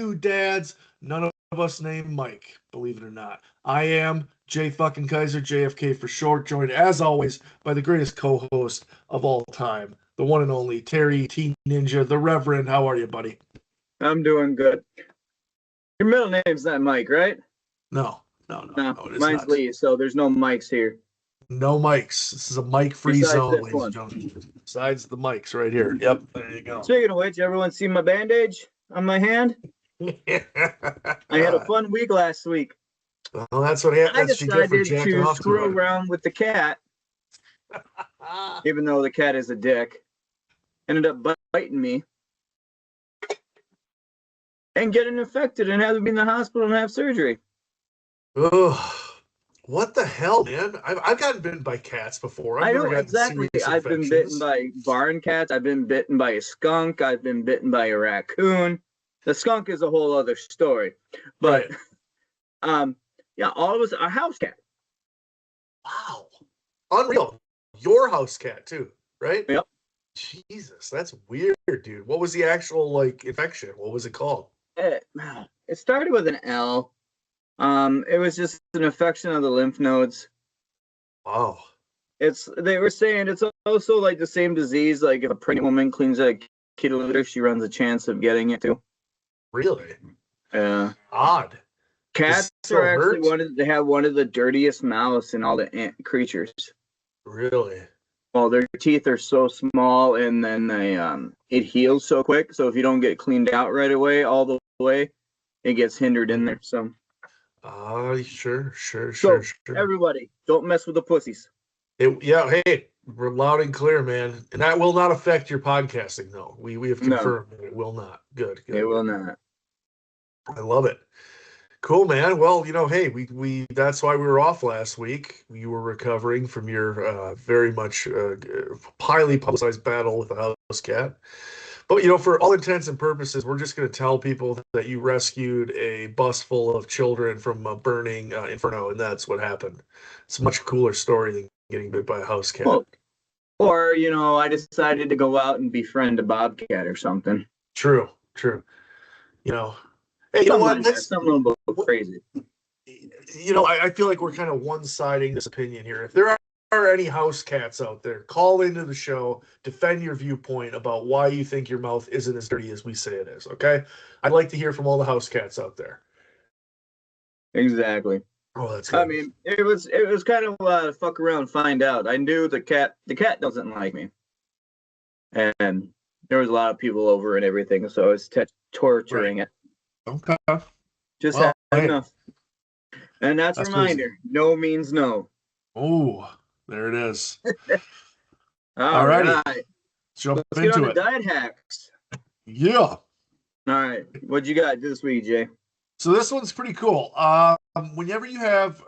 two dads, none of us named Mike, believe it or not. I am Jay fucking Kaiser, JFK for short, joined as always by the greatest co-host of all time, the one and only Terry T Ninja, the Reverend. How are you, buddy? I'm doing good. Your middle name's not Mike, right? No, it is mine's not. Lee, so there's no mics here. No mics. This is a mic-free Besides zone, this ladies one. and gentlemen. Besides the mics right here. Yep, there you go. Speaking of which, everyone see my bandage on my hand? I had a fun week last week. Well, that's what I you get for decided jacking to off screw to it. around with the cat, even though the cat is a dick. Ended up biting me and getting infected and having to be in the hospital and have surgery. Ugh. What the hell, man? I've gotten bitten by cats before. I know exactly. I've been bitten by barn cats. I've been bitten by a skunk. I've been bitten by a raccoon. The skunk is a whole other story. But, right. Yeah, all of us are house cat. Wow. Unreal. Your house cat, too, right? Yep. Jesus, that's weird, dude. What was the actual, infection? What was it called? It started with an L. It was just an infection of the lymph nodes. Wow. They were saying it's also like the same disease, like if a pregnant woman cleans a kitty litter, she runs a chance of getting it too. Really? Yeah. Odd. Cats are actually they have one of the dirtiest mouths in all the creatures. Really? Well, their teeth are so small, and then it heals so quick. So if you don't get cleaned out right away, all the way, it gets hindered in there. So. Sure. Everybody, don't mess with the pussies. Hey, we're loud and clear, man. And that will not affect your podcasting, though. We have confirmed that it will not. Good. It will not. I love it. Cool, man. Well, hey, we that's why we were off last week. You were recovering from your very much highly publicized battle with the house cat. But, for all intents and purposes, we're just going to tell people that you rescued a bus full of children from a burning inferno, and that's what happened. It's a much cooler story than getting bit by a house cat. Well, or, I decided to go out and befriend a bobcat or something. True. Hey, you know what? That's something a little bit crazy. I feel like we're kind of one-siding this opinion here. If there are any house cats out there, call into the show, defend your viewpoint about why you think your mouth isn't as dirty as we say it is, okay? I'd like to hear from all the house cats out there. Exactly. Oh, that's good. I mean, it was kind of fuck around and find out. I knew the cat doesn't like me. And there was a lot of people over and everything, so I was torturing it. Okay. Just had enough. And that's a reminder, no means no. Oh, there it is. All right. Let's get on the diet hacks. Yeah. All right. What you got this week, Jay? So this one's pretty cool. Whenever you have,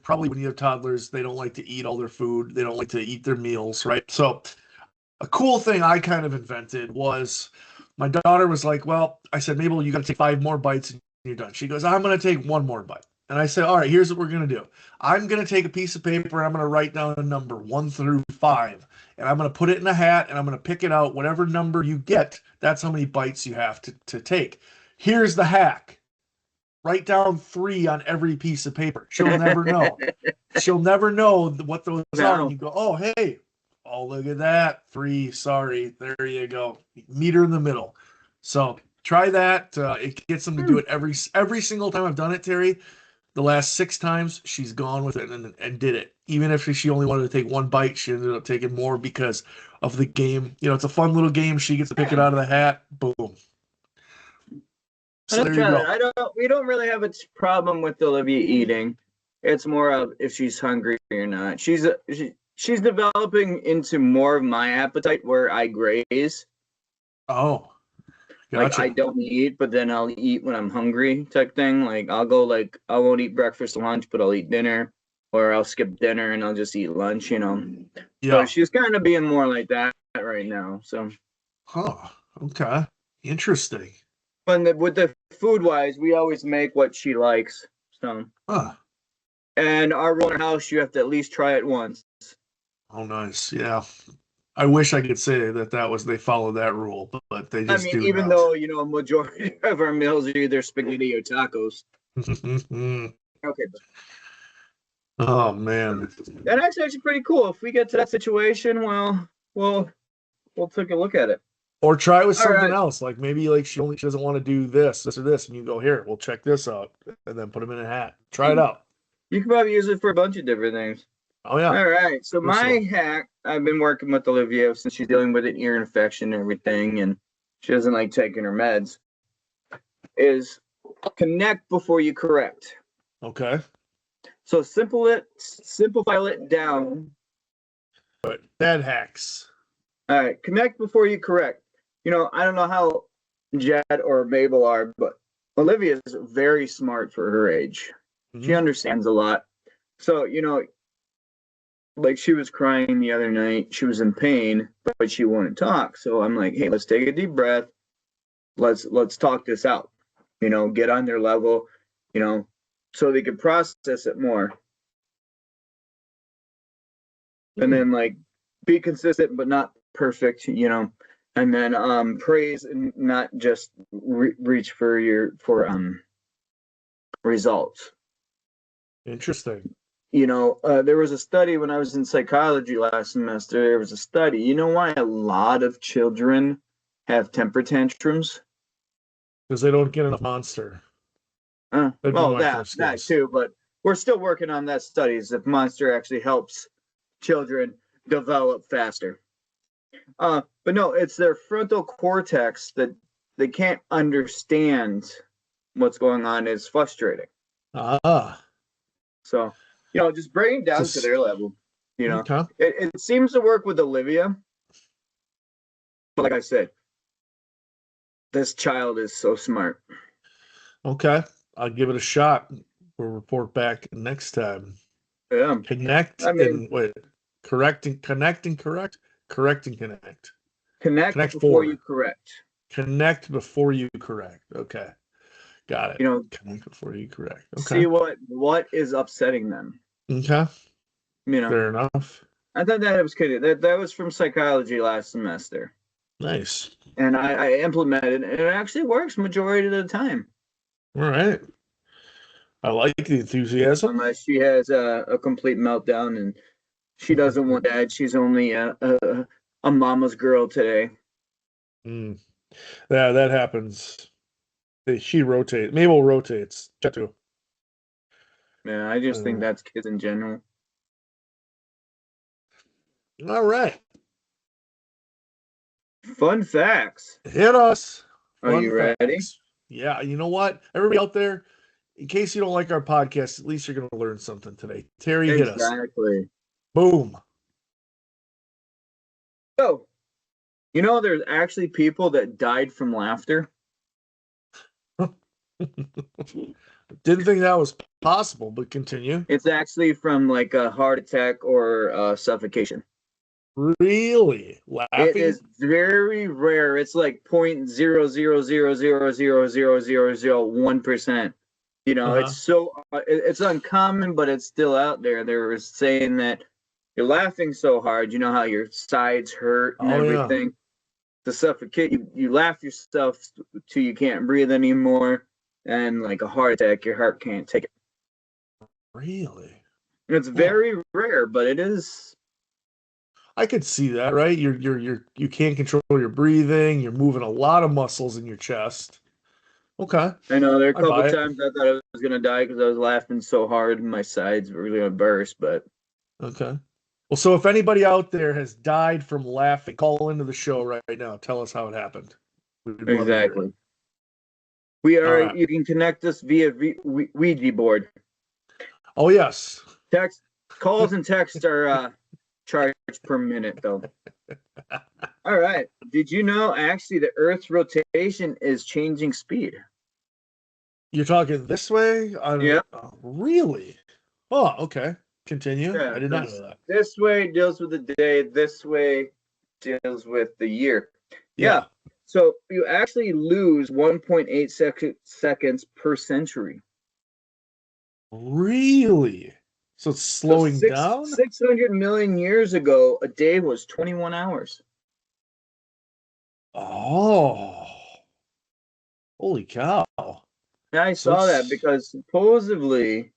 probably when you have toddlers, they don't like to eat all their food. They don't like to eat their meals, right? So a cool thing I kind of invented was my daughter was like, well, I said, Mabel, you got to take 5 more bites and you're done. She goes, I'm going to take 1 more bite. And I said, all right, here's what we're going to do. I'm going to take a piece of paper and I'm going to write down a number 1 through 5. And I'm going to put it in a hat and I'm going to pick it out. Whatever number you get, that's how many bites you have to take. Here's the hack. Write down 3 on every piece of paper. She'll never know. She'll never know what those are. And you go, oh, hey, oh, look at that. 3, sorry. There you go. Meet her in the middle. So try that. It gets them to do it every single time I've done it, Terry. The last 6 times, she's gone with it and did it. Even if she only wanted to take 1 bite, she ended up taking more because of the game. It's a fun little game. She gets to pick it out of the hat. Boom. So there you go. We don't really have a problem with Olivia eating. It's more of if she's hungry or not. She's developing into more of my appetite where I graze. Oh. Gotcha. Like I don't eat, but then I'll eat when I'm hungry type thing. Like I won't eat breakfast, lunch, but I'll eat dinner, or I'll skip dinner and I'll just eat lunch, Yeah. So she's kind of being more like that right now. So. Huh. Okay. Interesting. But with the food wise, we always make what she likes. So. Huh. And our rule in our house, you have to at least try it once. Oh, nice. Yeah. I wish I could say that was they followed that rule, but they I just mean, do even not. though, a majority of our meals are either spaghetti or tacos. Okay. Oh man. That's actually pretty cool. If we get to that situation, well, we'll take a look at it. Or try it with All something right. else. Like maybe like she doesn't want to do this or this, and you go, here, we'll check this out, and then put them in a hat. Try it out. You can probably use it for a bunch of different things. Oh yeah. All right. So my Versatile. hack, I've been working with Olivia since she's dealing with an ear infection and everything, and she doesn't like taking her meds, is connect before you correct. Okay. So simplify it down. But bad hacks. All right. Connect before you correct. I don't know how Jed or Mabel are, but Olivia is very smart for her age. She understands a lot. So, like she was crying the other night. She was in pain, but she wouldn't talk. So I'm like, hey, let's take a deep breath. Let's talk this out. Get on their level, so they can process it more. And then like be consistent but not perfect, and then praise and not just reach for results. Interesting. There was a study when I was in psychology last semester. There was a study. You know why a lot of children have temper tantrums? Because they don't get enough Monster. Well, that too, but we're still working on that studies if Monster actually helps children develop faster. But no, it's their frontal cortex that they can't understand what's going on. Is frustrating. So, just bring it down to their level. Okay. It seems to work with Olivia. But like I said, this child is so smart. Okay. I'll give it a shot. We'll report back next time. Yeah. Connect and wait. Correct and connect and correct. Correct and connect. Connect before you correct. Connect before you correct. Okay. Got it. Connect before you correct. Okay. See what is upsetting them. Okay. Fair enough. I thought that was good. That was from psychology last semester. Nice. And I implemented it, and it actually works majority of the time. All right. I like the enthusiasm. Unless she has a complete meltdown and she doesn't want dad. She's only a mama's girl today. Yeah, that happens. She rotates. Mabel rotates. Too. Yeah, I just think that's kids in general. All right. Fun facts. Hit us. Are you ready? Yeah. You know what? Everybody out there, in case you don't like our podcast, at least you're going to learn something today. Terry, hit us. Exactly. Boom. So, there's actually people that died from laughter. Didn't think that was possible, but continue. It's actually from like a heart attack or suffocation. Really? Laughing? It is very rare. It's like 0.000000001%. It's so it's uncommon, but it's still out there. They were saying that you're laughing so hard, you know how your sides hurt and everything. To suffocate, you laugh yourself till you can't breathe anymore, and like a heart attack, your heart can't take it. Really? It's very rare, but it is. I could see that, right? You can't control your breathing. You're moving a lot of muscles in your chest. Okay. I know there are a couple times I thought I was gonna die because I was laughing so hard and my sides were gonna burst, but okay. Well, so if anybody out there has died from laughing, call into the show right now. Tell us how it happened. Exactly. We are. Right. You can connect us via Ouija board. Oh yes. Text calls and texts are charged per minute though. All right. Did you know actually the Earth's rotation is changing speed? You're talking this way? Yeah. Really? Oh, okay. Continue. Yeah, I did not know that. This way deals with the day. This way deals with the year. Yeah. So you actually lose 1.8 seconds per century. Really? So it's So slowing down? 600 million years ago, a day was 21 hours. Oh, holy cow. Yeah, I So saw that it's, because supposedly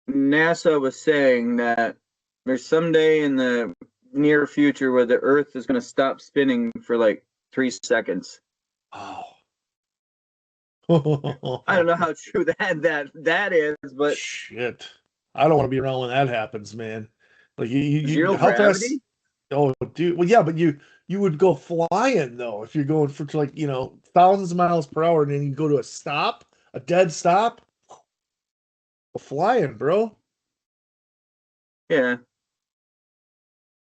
NASA was saying that there's someday in the near future where the Earth is going to stop spinning for like 3 seconds. oh. I don't know how true that is, but Shit. I don't want to be around when that happens, man. Like zero how fast? gravity. Oh, dude. Well, yeah, but you would go flying though if you're going for like, thousands of miles per hour and then you go to a stop, a dead stop, flying, bro. Yeah,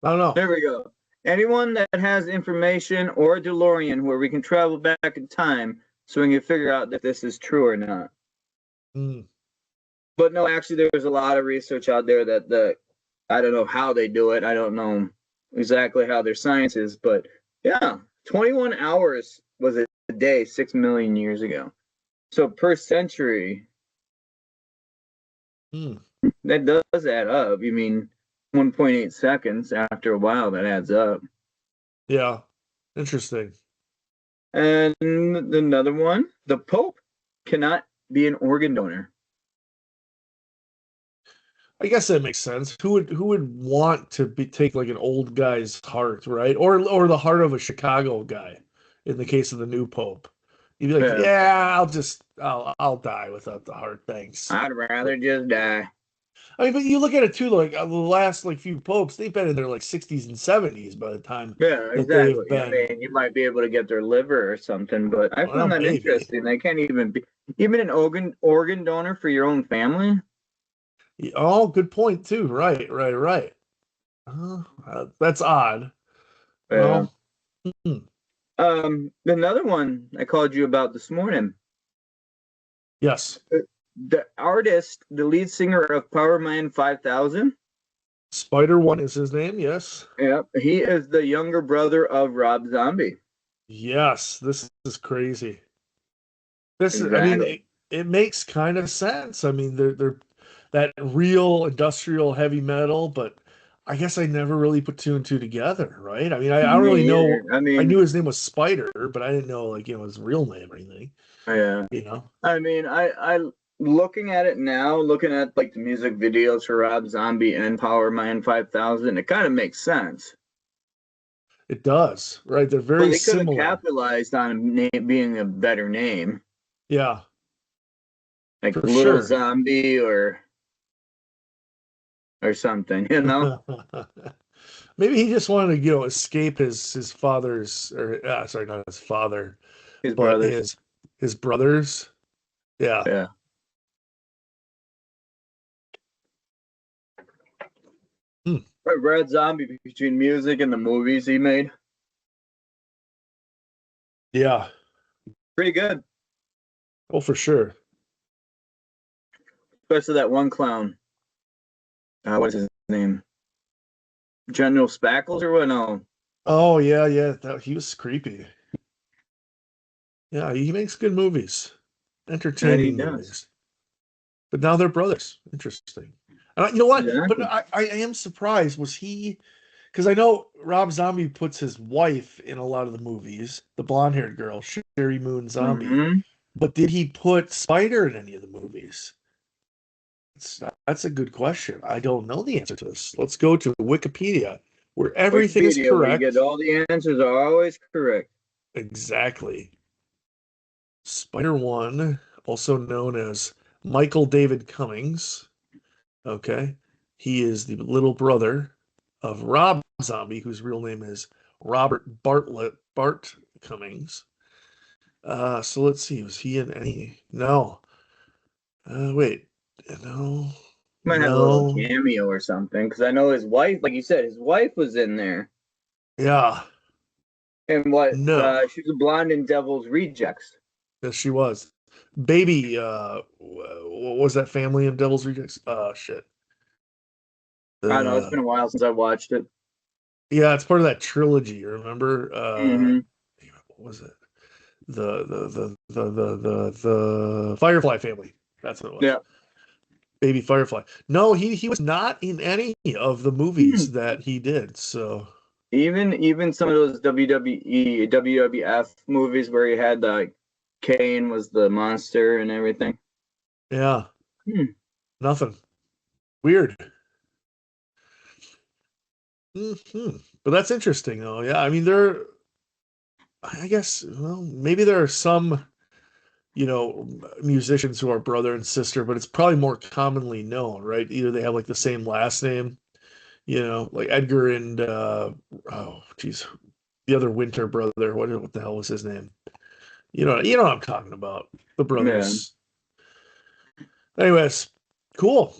I don't know. there we go. Anyone that has information or a DeLorean where we can travel back in time so we can figure out if this is true or not. Mm, But no, actually, there's a lot of research out there that I don't know how they do it. I don't know exactly how their science is, but yeah, 21 hours was a day 6 million years ago. So per century, mm. that does add up. You mean 1.8 seconds after a while, that adds up. Yeah. Interesting. And another one, the Pope cannot be an organ donor. I guess that makes sense. Who would want to take like an old guy's heart, right? Or the heart of a Chicago guy in the case of the new pope. You'd be like, Yeah, yeah, I'll die without the heart, thanks. I'd rather just die. I mean, but you look at it too, like the last like few popes, they've been in their like 60s and 70s by the time Yeah, that they've exactly. I been, mean, you might be able to get their liver or something, but I well, found that maybe. interesting. They can't even be even an organ donor for your own family. Oh, good point too. Right, right, right. That's odd. Yeah. Well, hmm, Another one I called you about this morning. yes. The artist, the lead singer of Power Man 5000. Spider One is his name, yes. Yep, he is the younger brother of Rob Zombie. Yes, this is crazy. I mean, Exactly. it makes kind of sense. I mean, they're that real industrial heavy metal, but I guess I never really put two and two together, right? I mean, I don't really Me either. know. I I mean, knew his name was Spider, but I didn't know like his real name or anything. yeah. You know, I mean, I looking at it now, looking at like the music videos for Rob Zombie and Power Man 5000, it kind of makes sense. it does, right? They're But very they could have similar. capitalized on a name being a better name, Yeah, like for Little sure. Zombie or something, you know? Maybe he just wanted to, escape his father's, or sorry, not his father, His but brothers. his brothers. Yeah. Yeah. Hmm. Red Zombie between music and the movies he made. Yeah. Pretty good. Oh, for sure. Especially that one clown. What's his name? General Spackles or what? No. Oh yeah, yeah. He was creepy. Yeah, he makes good movies, That he entertaining does. movies. But now they're brothers. Interesting. You know what? But Exactly. I am surprised. Was he? Because I know Rob Zombie puts his wife in a lot of the movies, the blonde-haired girl, Sherry Moon Zombie. Mm-hmm. But did he put Spider in any of the movies? That's a good question. I don't know the answer to this. Let's go to Wikipedia, where everything is Wikipedia, where you get correct. all the answers are always correct. Exactly. Spider One, also known as Michael David Cummings. Okay. He is the little brother of Rob Zombie, whose real name is Bart Cummings. So let's see. Was he in any? No. Wait. No. Might have a little No. cameo or something, because I know his wife, like you said, his wife was in there. Yeah. And what? No. She was a blonde in Devil's Rejects. Yes, she was. Baby, what was that family in Devil's Rejects? Shit. I don't know. It's Uh, been a while since I watched it. yeah, it's part of that trilogy. Remember? Mm-hmm. What was it? The Firefly family. That's what it was. Yeah. Baby Firefly. No, he was not in any of the movies that he did. So even some of those WWE WWF movies where he had like Kane was the monster and everything. yeah, nothing. Weird. But that's interesting, though. Yeah, I mean, I guess, well, maybe there are some, musicians who are brother and sister, but it's probably more commonly known, right? Either they have like the same last name, like Edgar and oh, geez, the other Winter brother. What the hell was his name? You know what I'm talking about. The Yeah. brothers. Anyways, cool.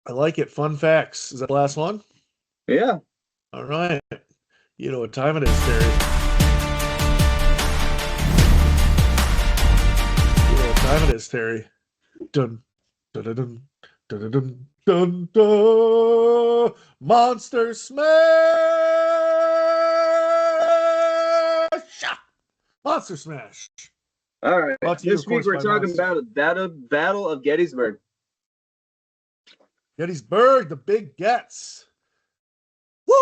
I like it. Fun facts. Is that the last one? Yeah. All right. You know what time it is, Terry. You know what time it is, Terry. Dun, dun, dun, dun, dun, dun, dun, dun. Monster Smash! Monster Smash. All right. Brought to you, of This week course, we're by talking Monster. about Battle of Gettysburg. Gettysburg, the big gets.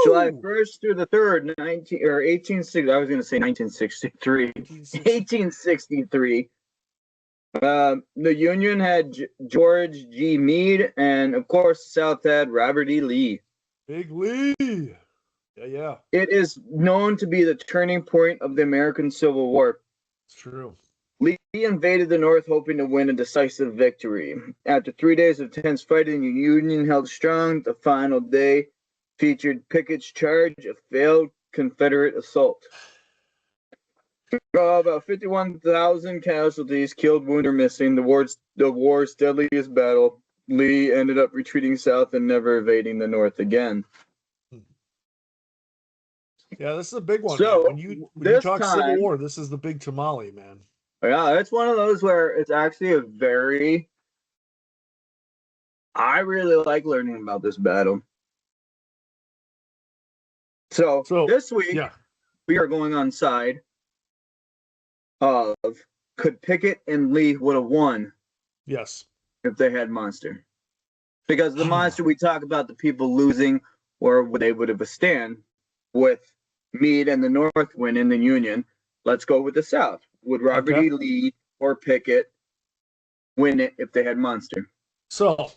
July Woo! 1st through the 3rd, 1860. I was going to say 1963. 1863. The Union had George G. Meade, and of course, the South had Robert E. Lee. Big Lee. Yeah. It is known to be the turning point of the American Civil War. It's true. Lee invaded the North hoping to win a decisive victory. After 3 days of tense fighting, the Union held strong. The final day featured Pickett's charge, a failed Confederate assault. About 51,000 casualties, killed, wounded, or missing. The war's deadliest battle. Lee ended up retreating south and never invading the North again. Yeah, this is a big one. So, man. When you talk Civil War, this is the big tamale, man. Yeah, it's one of those where it's actually I really like learning about this battle. So this week, we are going on side of could Pickett and Lee would have won. Yes. If they had Monster. Because the Monster, we talk about the people losing or they would have withstand with Meade and the North winning the Union. Let's go with the South. Would Robert E. Lee or Pickett win it if they had Monster? So,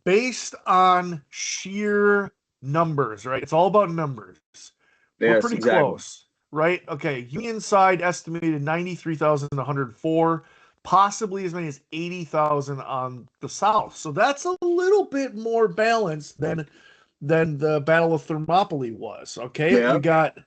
based on sheer numbers, right? It's all about numbers. We're pretty close, right? Okay, Union side estimated 93,104, possibly as many as 80,000 on the South. So that's a little bit more balanced than the Battle of Thermopylae was. Okay, you got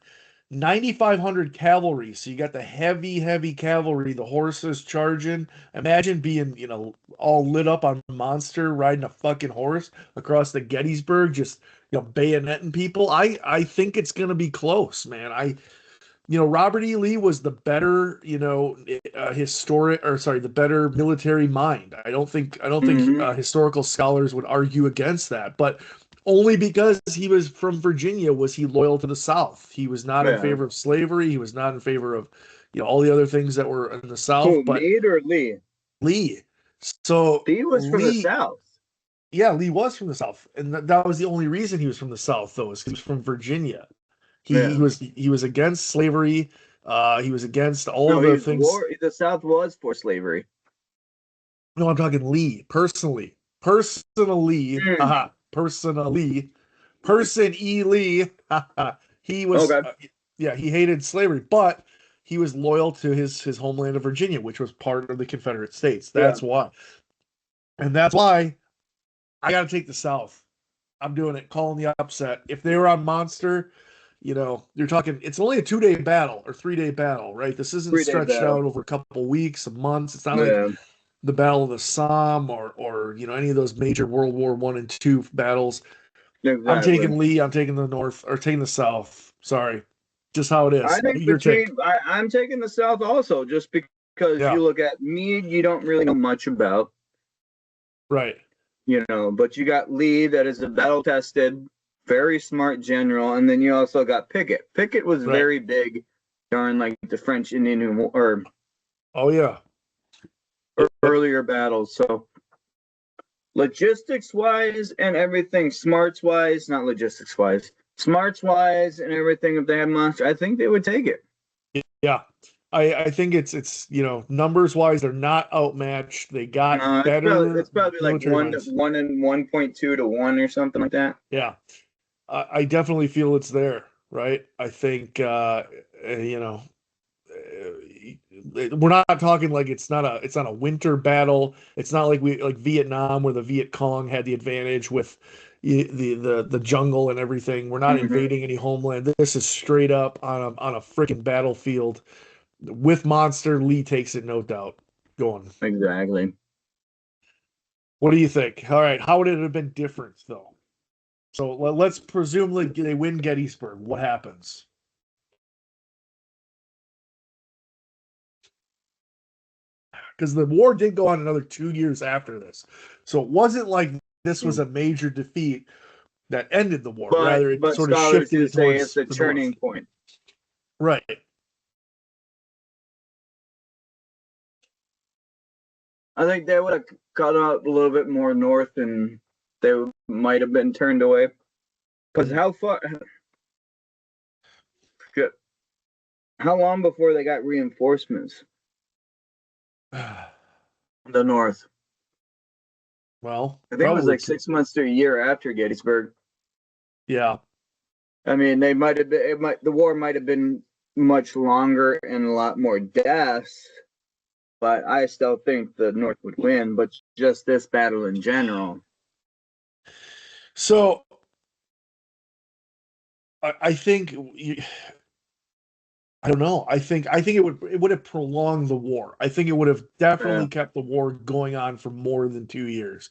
9,500 cavalry, so you got the heavy cavalry, the horses charging. Imagine being, all lit up on Monster, riding a fucking horse across the Gettysburg, just, bayoneting people. I think it's gonna be close, man. Robert E. Lee was the better, the better military mind. I don't think historical scholars would argue against that, but only because he was from Virginia was he loyal to the South. He was not in favor of slavery. He was not in favor of, all the other things that were in the South. Who, but Meade or Lee? Lee. So Lee was from the South. Yeah, Lee was from the South, and that was the only reason he was from the South, though, is he was from Virginia. He was against slavery. He was against all of the things. The South was for slavery. No, I'm talking Lee personally. Personally, Person E. Lee. He was, he hated slavery, but he was loyal to his homeland of Virginia, which was part of the Confederate States. That's why, and that's why I got to take the South. I'm doing it, calling the upset. If they were on Monster, you're talking. It's only a 2-day battle or 3-day battle, right? This isn't stretched out over a couple weeks, months. It's not like the Battle of the Somme or any of those major World War I and II battles. Exactly. I'm taking Lee. I'm taking the North or taking the South. Sorry, just how it is. I think I'm taking the South also, just because you look at Meade, you don't really know much about. Right. But you got Lee, that is a battle-tested, very smart general, and then you also got Pickett. Pickett was very big during like the French Indian War. Earlier battles. So logistics wise and everything, smarts wise, not logistics wise, smarts wise and everything. If they had monster, I think they would take it. Yeah. I think it's numbers wise they're not outmatched. They got better it's probably like military minds. 1 and 1.2 to 1 or something like that. Yeah. I definitely feel it's there, right? I think we're not talking like it's not a winter battle. It's not like Vietnam where the Viet Cong had the advantage with the jungle and everything. We're not invading any homeland. This is straight up on a freaking battlefield with monster. Lee takes it, no doubt. Going. Exactly. What do you think? All right, how would it have been different though? So let's presumably they win Gettysburg. What happens? Because the war did go on another 2 years after this. So it wasn't like this was a major defeat that ended the war. Rather, it sort of shifted it towards it's the turning point. Right. I think they would have got out a little bit more north and they might have been turned away. Because how long before they got reinforcements? The north. Well, I think it was like 6 months to a year after Gettysburg. Yeah. I mean, they might have been. The war might have been much longer and a lot more deaths, but I still think the North would win. But just this battle in general. So, I think. I don't know. I think it would have prolonged the war. I think it would have definitely kept the war going on for more than 2 years.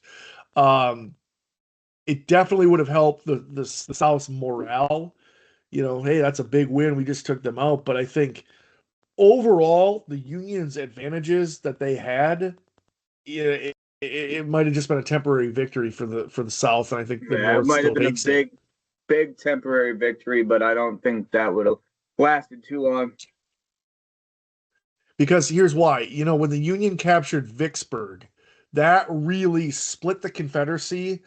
It definitely would have helped the South's morale. Hey, that's a big win. We just took them out. But I think overall, the Union's advantages that they had, it might have just been a temporary victory for the South, and I think the North might still have been a big temporary victory, but I don't think that would have lasted too long. Because here's why. When the Union captured Vicksburg, that really split the Confederacy,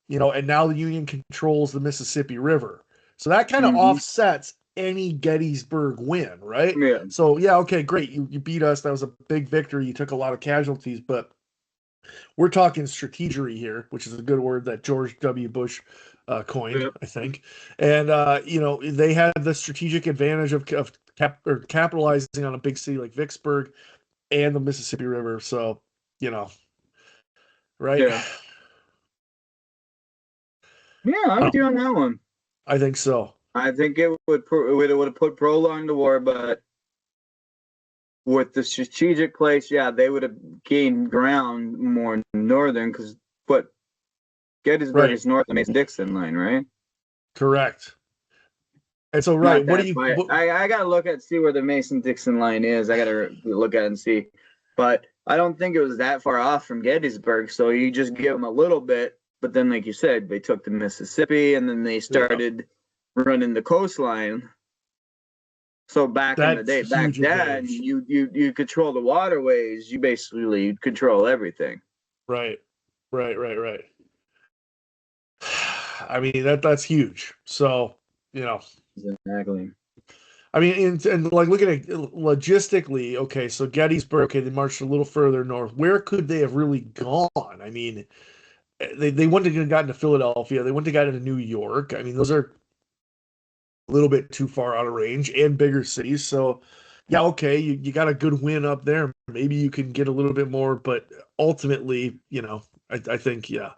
and now the Union controls the Mississippi River. So that kind of offsets any Gettysburg win, right? Yeah. So, yeah, okay, great. You beat us. That was a big victory. You took a lot of casualties, but we're talking strategery here, which is a good word that George W. Bush coined, I think. And, they had the strategic advantage of capitalizing on a big city like Vicksburg and the Mississippi River. So, right? Yeah. Yeah, I'm with you on that one. I think so. I think it would have put prolonged the war, but with the strategic place, yeah, they would have gained ground more northern because Gettysburg is north of the Mason-Dixon line, right? Correct. And so, right, what do you? I gotta see where the Mason-Dixon line is. I gotta look at it and see, but I don't think it was that far off from Gettysburg. So you just give them a little bit, but then, like you said, they took the Mississippi and then they started running the coastline. So back in the day, back then, you control the waterways. You basically control everything. Right. I mean that's huge. So Exactly. I mean, and like looking at logistically, okay, so Gettysburg, okay, they marched a little further north. Where could they have really gone? I mean, they wouldn't have gotten to Philadelphia. They wouldn't have gotten to New York. I mean, those are a little bit too far out of range and bigger cities. So, yeah, okay, you got a good win up there. Maybe you can get a little bit more, but ultimately, I think, yeah,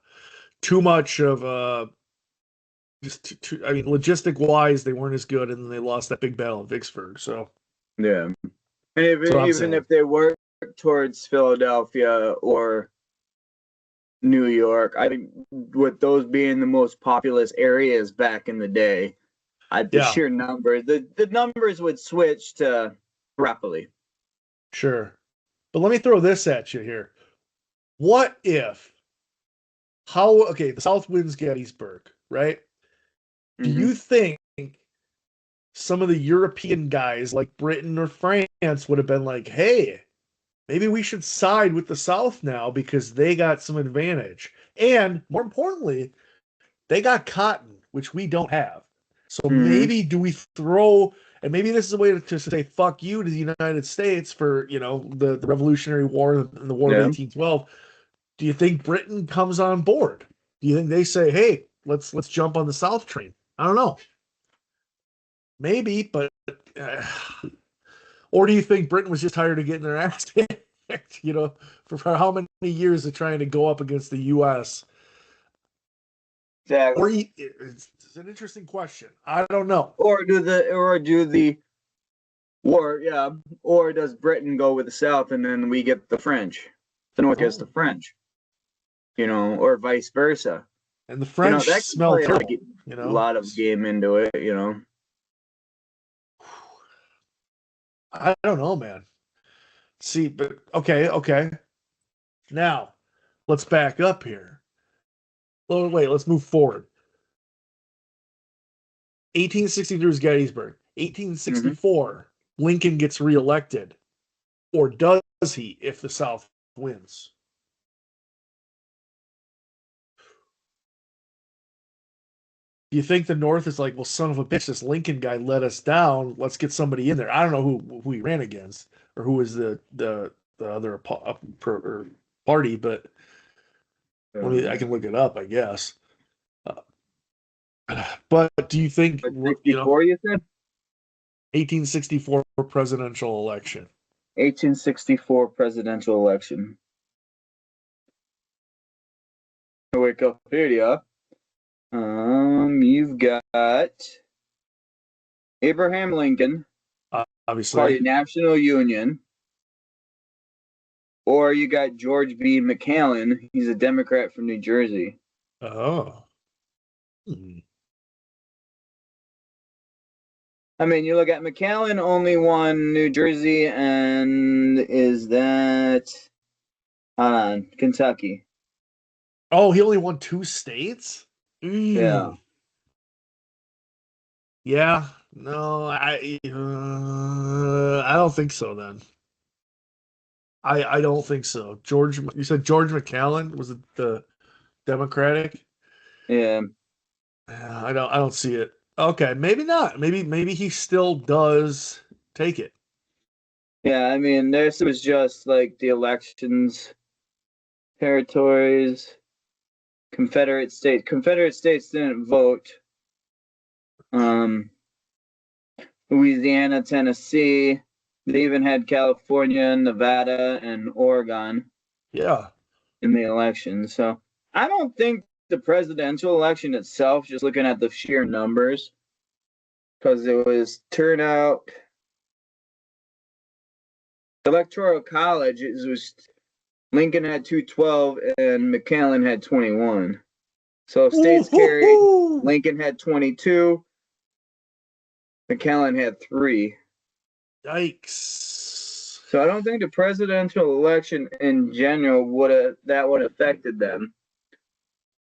too much of just too, I mean, logistic wise, they weren't as good, and then they lost that big battle of Vicksburg. So, yeah, and even if they were towards Philadelphia or New York, I think with those being the most populous areas back in the day, the sheer number, the numbers would switch to rapidly. Sure. But let me throw this at you here. What if, the South wins Gettysburg, right? Do you think some of the European guys like Britain or France would have been like, hey, maybe we should side with the South now because they got some advantage. And more importantly, they got cotton, which we don't have. So maybe do we throw, and maybe this is a way to say fuck you to the United States for, the Revolutionary War and the War of 1812. Do you think Britain comes on board? Do you think they say, hey, let's jump on the South train? I don't know. Maybe, but or do you think Britain was just tired of getting their ass kicked, for how many years of trying to go up against the U.S.? Exactly. It's an interesting question. I don't know. Or does Britain go with the South and then we get the French? The North gets the French. Or vice versa. And the French that smell terrible. A lot of game into it, I don't know, man. See, but okay. Now, let's back up here. Oh, wait, let's move forward. 1863 is Gettysburg. 1864, Lincoln gets reelected. Or does he if the South wins? Do you think the North is like, well, son of a bitch, this Lincoln guy let us down. Let's get somebody in there. I don't know who he ran against or who was the other party, but I can look it up, I guess. But do you think 64? You said 1864 presidential election. 1864 presidential election. Wikipedia. You've got Abraham Lincoln, obviously, Party National Union, or you got George B. McClellan. He's a Democrat from New Jersey. Oh. I mean, you look at McClellan only won New Jersey, and is that Kentucky? Oh, he only won 2 states? Yeah. Yeah. No, I don't think so then. I don't think so. You said George McClellan was it the Democratic? Yeah. I don't see it. Okay, maybe not. Maybe he still does take it. Yeah, I mean, this was just like the elections, territories, Confederate states. Confederate states didn't vote. Louisiana, Tennessee. They even had California, Nevada, and Oregon. Yeah. In the election. So I don't think the presidential election itself, just looking at the sheer numbers, because it was turnout. Electoral college, it was Lincoln had 212 and McClellan had 21. So states carried, Lincoln had 22, McClellan had 3. Yikes. So I don't think the presidential election in general would have affected them.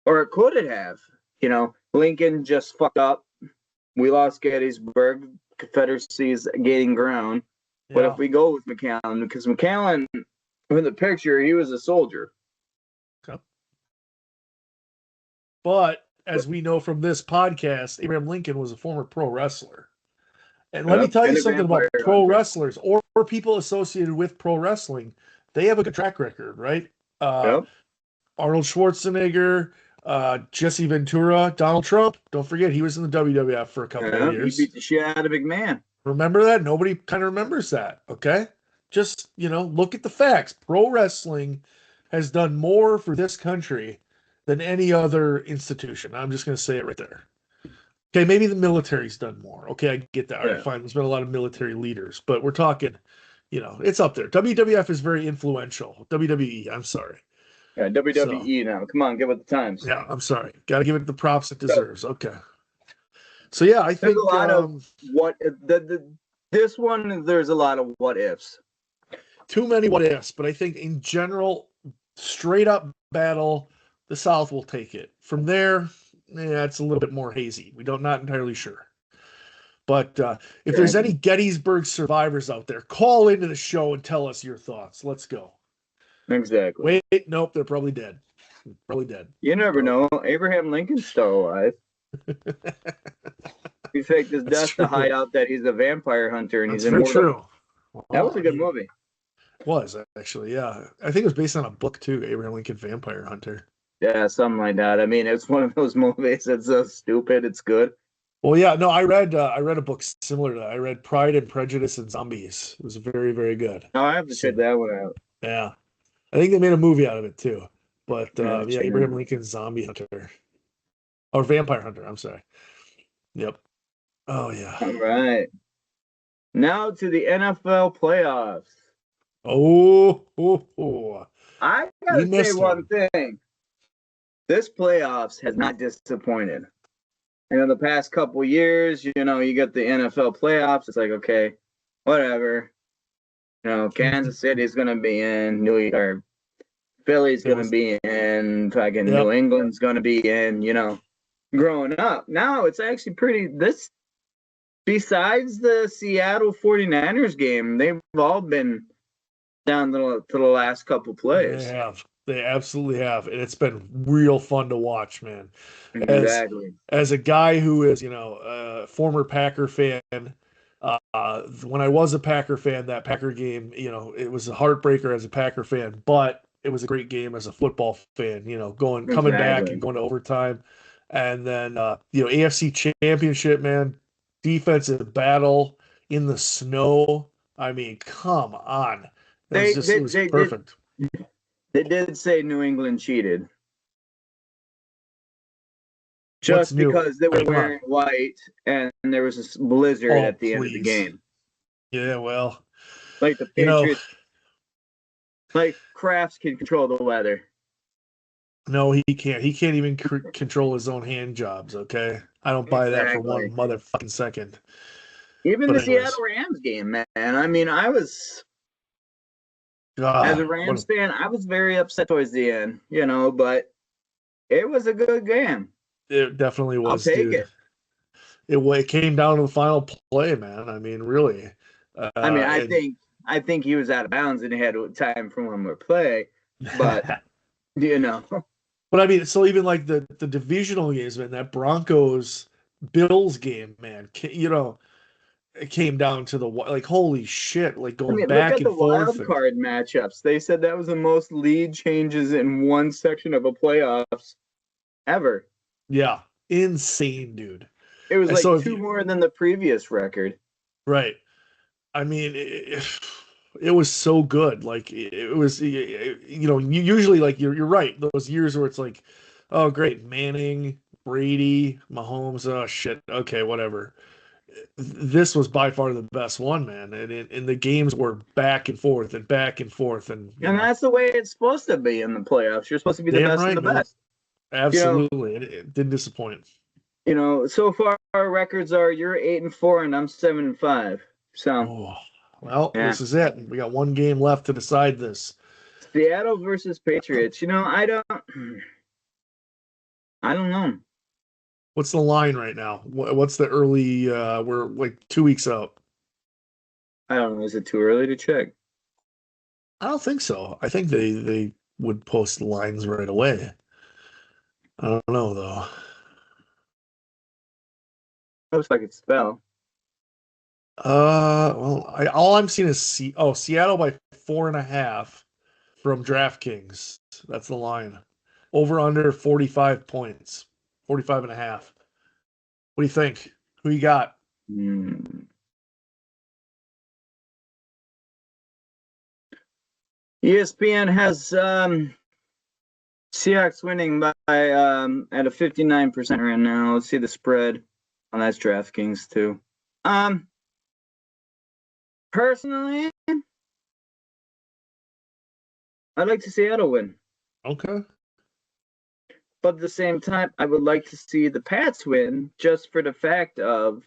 Or could it have? Lincoln just fucked up. We lost Gettysburg. Confederacy is gaining ground. Yeah. But if we go with McClellan, because McClellan, in the picture, he was a soldier. Okay. But as we know from this podcast, Abraham Lincoln was a former pro wrestler. And let me tell you something about pro wrestlers or people associated with pro wrestling. They have a good track record, right? Arnold Schwarzenegger, Jesse Ventura, Donald Trump. Don't forget, he was in the WWF for a couple of years. He beat the shit out of McMahon. Remember that? Nobody kind of remembers that, okay? Just, look at the facts. Pro wrestling has done more for this country than any other institution. I'm just going to say it right there. Okay, maybe the military's done more. Okay, I get that. All right, fine. There's been a lot of military leaders, but we're talking, it's up there. WWF is very influential. WWE, I'm sorry. Yeah, WWE now. Come on, give it the times. Yeah, I'm sorry. Got to give it the props it deserves. Okay. So yeah, I think there's a lot of this one. There's a lot of what ifs. Too many what ifs, but I think in general, straight up battle, the South will take it. From there, it's a little bit more hazy. Not entirely sure. But if there's any Gettysburg survivors out there, call into the show and tell us your thoughts. Let's go. Exactly. Wait, nope, they're probably dead. Probably dead. You never know. Abraham Lincoln's still alive. He faked his That's death to true. hide out that he's a vampire hunter and That's he's very immortal. true. Well, that was a good movie. Was actually, yeah. I think it was based on a book too, Abraham Lincoln Vampire Hunter. Yeah, something like that. I mean, it's one of those movies that's so stupid. It's good. Well, yeah, no, I read a book similar to that. I read Pride and Prejudice and Zombies. It was very, very good. No, I have to check that one out. Yeah, I think they made a movie out of it too. But Yeah, Abraham Lincoln Zombie Hunter or Vampire Hunter. I'm sorry. Yep. Oh yeah. All right. Now to the NFL playoffs. I gotta say one thing. This playoffs has not disappointed. The past couple years, you get the NFL playoffs. It's like, okay, whatever. Kansas City's gonna be in, Philly's gonna be in, fucking New England's gonna be in. Growing up, now it's actually pretty. Besides the Seattle 49ers game, they've all been down to the last couple plays. They have. They absolutely have. And it's been real fun to watch, man. Exactly. As a guy who is, a former Packer fan, when I was a Packer fan, that Packer game, it was a heartbreaker as a Packer fan, but it was a great game as a football fan, coming back and going to overtime. And then, AFC Championship, man, defensive battle in the snow. I mean, come on. It was perfect. They did say New England cheated. Just because they were wearing white and there was a blizzard at the end of the game. Yeah, well. Like the Patriots. Like Kraft can control the weather. No, he can't. He can't even control his own hand jobs, okay? I don't buy that for one motherfucking second. Even the Seattle Rams game, man. I mean, I was... as a Rams fan, I was very upset towards the end, but it was a good game. It definitely was. I'll take it. It came down to the final play, man. I mean, really. I think he was out of bounds and he had time for one more play, but But I mean, so even like the divisional games, man, that Broncos Bills game, man, it came down to the holy shit, like going back and forth. Look at the wild card matchups. They said that was the most lead changes in one section of a playoffs ever. Yeah, insane, dude. It was like two more than the previous record. Right. I mean, it was so good. Like it was, usually like you're right. Those years where it's like, oh great, Manning, Brady, Mahomes. Oh shit. Okay, whatever. This was by far the best one, man. And the games were back and forth and back and forth. And that's the way it's supposed to be in the playoffs. You're supposed to be the best of the best. Absolutely. It didn't disappoint. So far our records are you're 8-4 and I'm 7-5. So this is it. We got one game left to decide this. Seattle versus Patriots. I don't know. What's the line right now? What's the early? We're like 2 weeks out. I don't know. Is it too early to check? I don't think so. I think they would post lines right away. I don't know though. Looks like it's spell. Well, all I'm seeing is Seattle by 4.5 from DraftKings. That's the line. Over under 45 points. 45.5. What do you think? Who you got? ESPN has Seahawks winning by at a 59% right now. Let's see the spread. Oh, that's DraftKings too. Personally, I'd like to see Seattle win. Okay. But at the same time, I would like to see the Pats win just for the fact of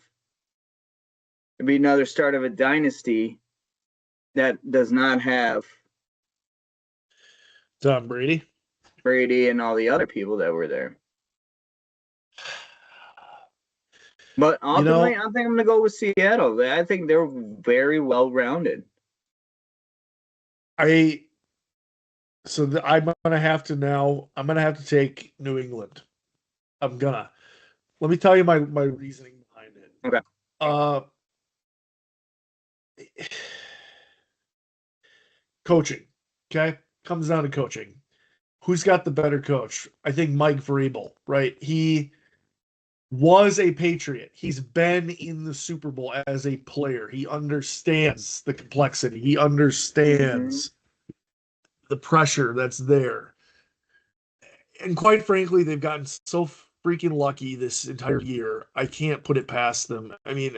it'd be another start of a dynasty that does not have Tom Brady and all the other people that were there. But ultimately, I think I'm going to go with Seattle. I think they're very well rounded. I'm gonna have to take New England. Let me tell you my reasoning behind it. Okay. Coaching. Okay. Comes down to coaching. Who's got the better coach? I think Mike Vrabel, right? He was a Patriot. He's been in the Super Bowl as a player. He understands the complexity. He understands the pressure that's there. And quite frankly, they've gotten so freaking lucky this entire year. I can't put it past them. I mean,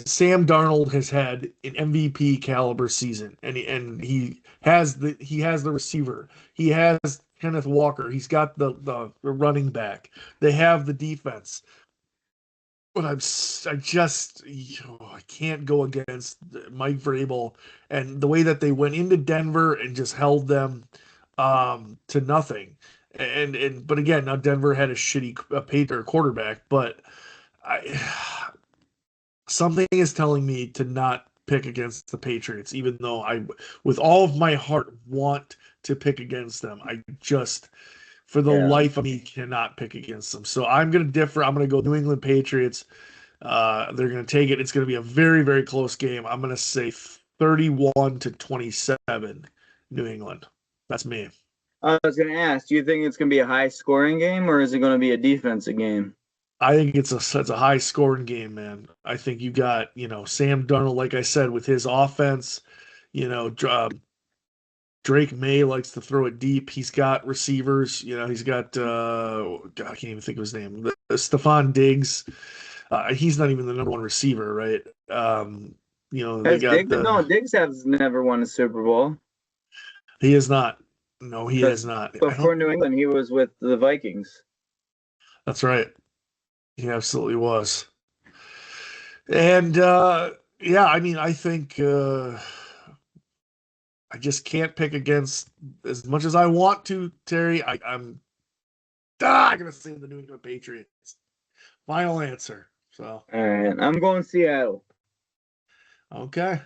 Sam Darnold has had an MVP caliber season, and he has the receiver. He has Kenneth Walker. He's got the running back. They have the defense. But I can't go against Mike Vrabel and the way that they went into Denver and just held them to nothing. But again, now Denver had a shitty Patriot quarterback, but something is telling me to not pick against the Patriots, even though I, with all of my heart, want to pick against them. I just, for the life of me, cannot pick against them. So I'm going to differ. I'm going to go New England Patriots. They're going to take it. It's going to be a very, very close game. I'm going to say 31-27, New England. That's me. I was going to ask, do you think it's going to be a high-scoring game, or is it going to be a defensive game? I think it's a high-scoring game, man. I think you got, Sam Darnold, like I said, with his offense. Drake May likes to throw it deep. He's got receivers. He's got God, I can't even think of his name. Stephon Diggs. He's not even the number one receiver, right? They got Diggs has never won a Super Bowl. He is not. No, he is not. Before New England, he was with the Vikings. That's right. He absolutely was. And I mean, I think I just can't pick against as much as I want to, Terry. I'm gonna say the New England Patriots. Final answer. So all right, I'm going Seattle. Okay.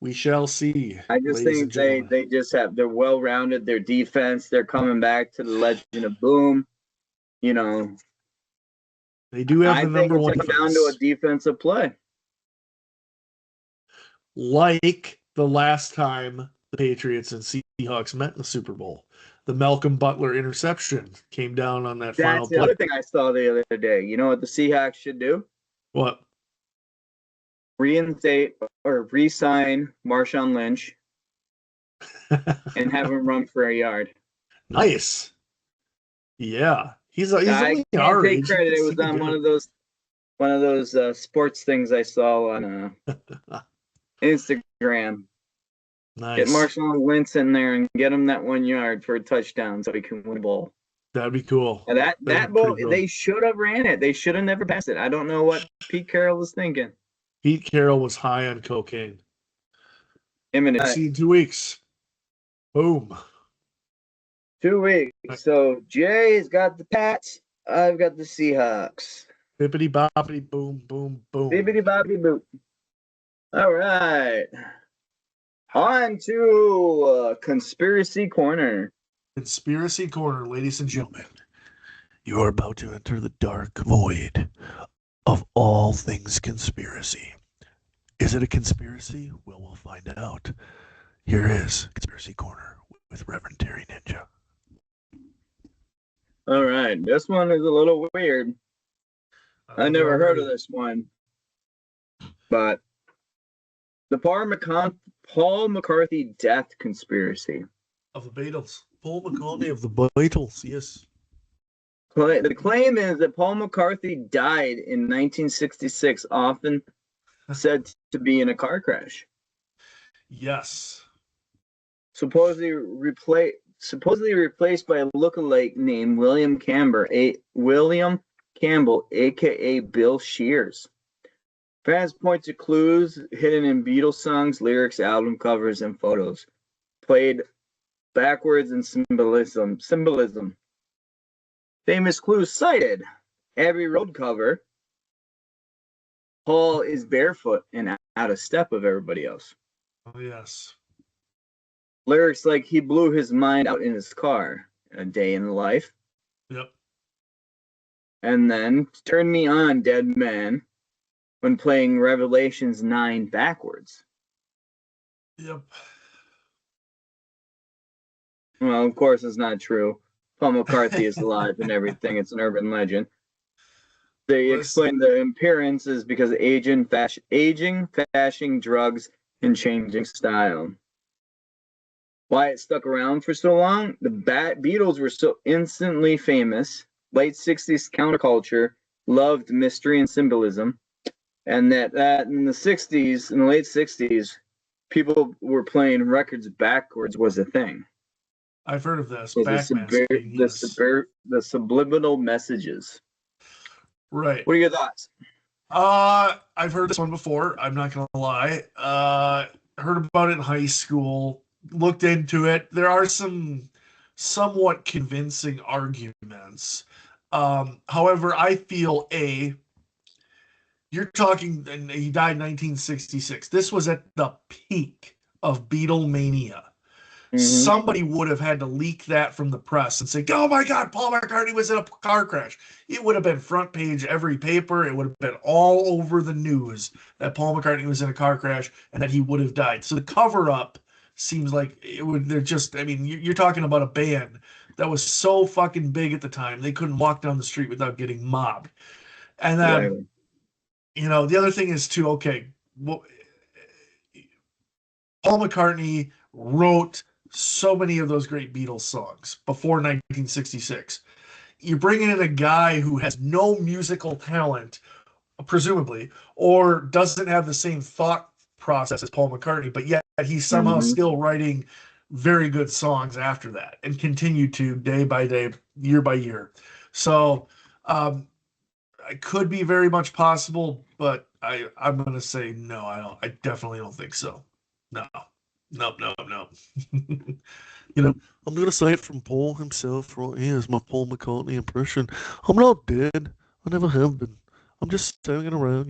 We shall see. I just think they're well rounded. Their defense, they're coming back to the Legend of Boom. They do have the number one defense. Down to a defensive play. Like the last time the Patriots and Seahawks met in the Super Bowl. The Malcolm Butler interception came down on that final play. That's the other thing I saw the other day. You know what the Seahawks should do? What? Reinstate or re-sign Marshawn Lynch and have him run for a yard. Nice. Yeah. He's only our age. Credit. It was on one of those sports things I saw on Instagram. Nice. Get Marshawn Lynch in there and get him that 1 yard for a touchdown so he can win the ball. That'd be cool. And that ball, cool. They should have ran it. They should have never passed it. I don't know what Pete Carroll was thinking. Pete Carroll was high on cocaine. See you in 2 weeks. Boom. 2 weeks. So Jay's got the Pats. I've got the Seahawks. Bippity boppity boom boom boom. Bippity boppity boom. All right. On to Conspiracy Corner. Conspiracy Corner, ladies and gentlemen. You are about to enter the dark void of all things conspiracy. Is it a conspiracy? Well, we'll find out. Here is Conspiracy Corner with Reverend Terry Ninja. All right. This one is a little weird. I never heard of this one. But the Paul McCartney death conspiracy. Of the Beatles. Paul McCartney of the Beatles, yes. The claim is that Paul McCartney died in 1966, often said to be in a car crash. Yes. Supposedly replaced by a lookalike named William Campbell, aka Bill Shears. Fans point to clues hidden in Beatles songs, lyrics, album covers, and photos, played backwards in symbolism. Famous clues cited: Abbey Road cover, Paul is barefoot and out of step with everybody else. Oh, yes. Lyrics like he blew his mind out in his car, a day in the life. Yep. And then turn me on, dead man, when playing Revelations 9 backwards. Yep. Well, of course, it's not true. Paul McCartney is alive and everything. It's an urban legend. They explain the appearance is because of aging, fashion, drugs, and changing style. Why it stuck around for so long? The Beatles were so instantly famous. Late 60s counterculture loved mystery and symbolism. And that in the 60s, in the late 60s, people were playing records backwards was a thing. I've heard of this. The subliminal messages. Right. What are your thoughts? I've heard this one before. I'm not gonna lie. Heard about it in high school. Looked into it. There are some somewhat convincing arguments. However, I feel you're talking, and he died in 1966. This was at the peak of Beatlemania. Somebody would have had to leak that from the press and say, oh my God, Paul McCartney was in a car crash. It would have been front page every paper. It would have been all over the news that Paul McCartney was in a car crash and that he would have died. So the cover up seems like you're talking about a band that was so fucking big at the time, they couldn't walk down the street without getting mobbed. And then, the other thing is too, okay, well, Paul McCartney wrote so many of those great Beatles songs before 1966. You're bringing in a guy who has no musical talent, presumably, or doesn't have the same thought process as Paul McCartney, but yet he's somehow still writing very good songs after that and continue to day by day, year by year. So it could be very much possible, but I'm going to say no, I definitely don't think so. No. Nope. I'm going to say it from Paul himself right here as my Paul McCartney impression. I'm not dead. I never have been. I'm just hanging around,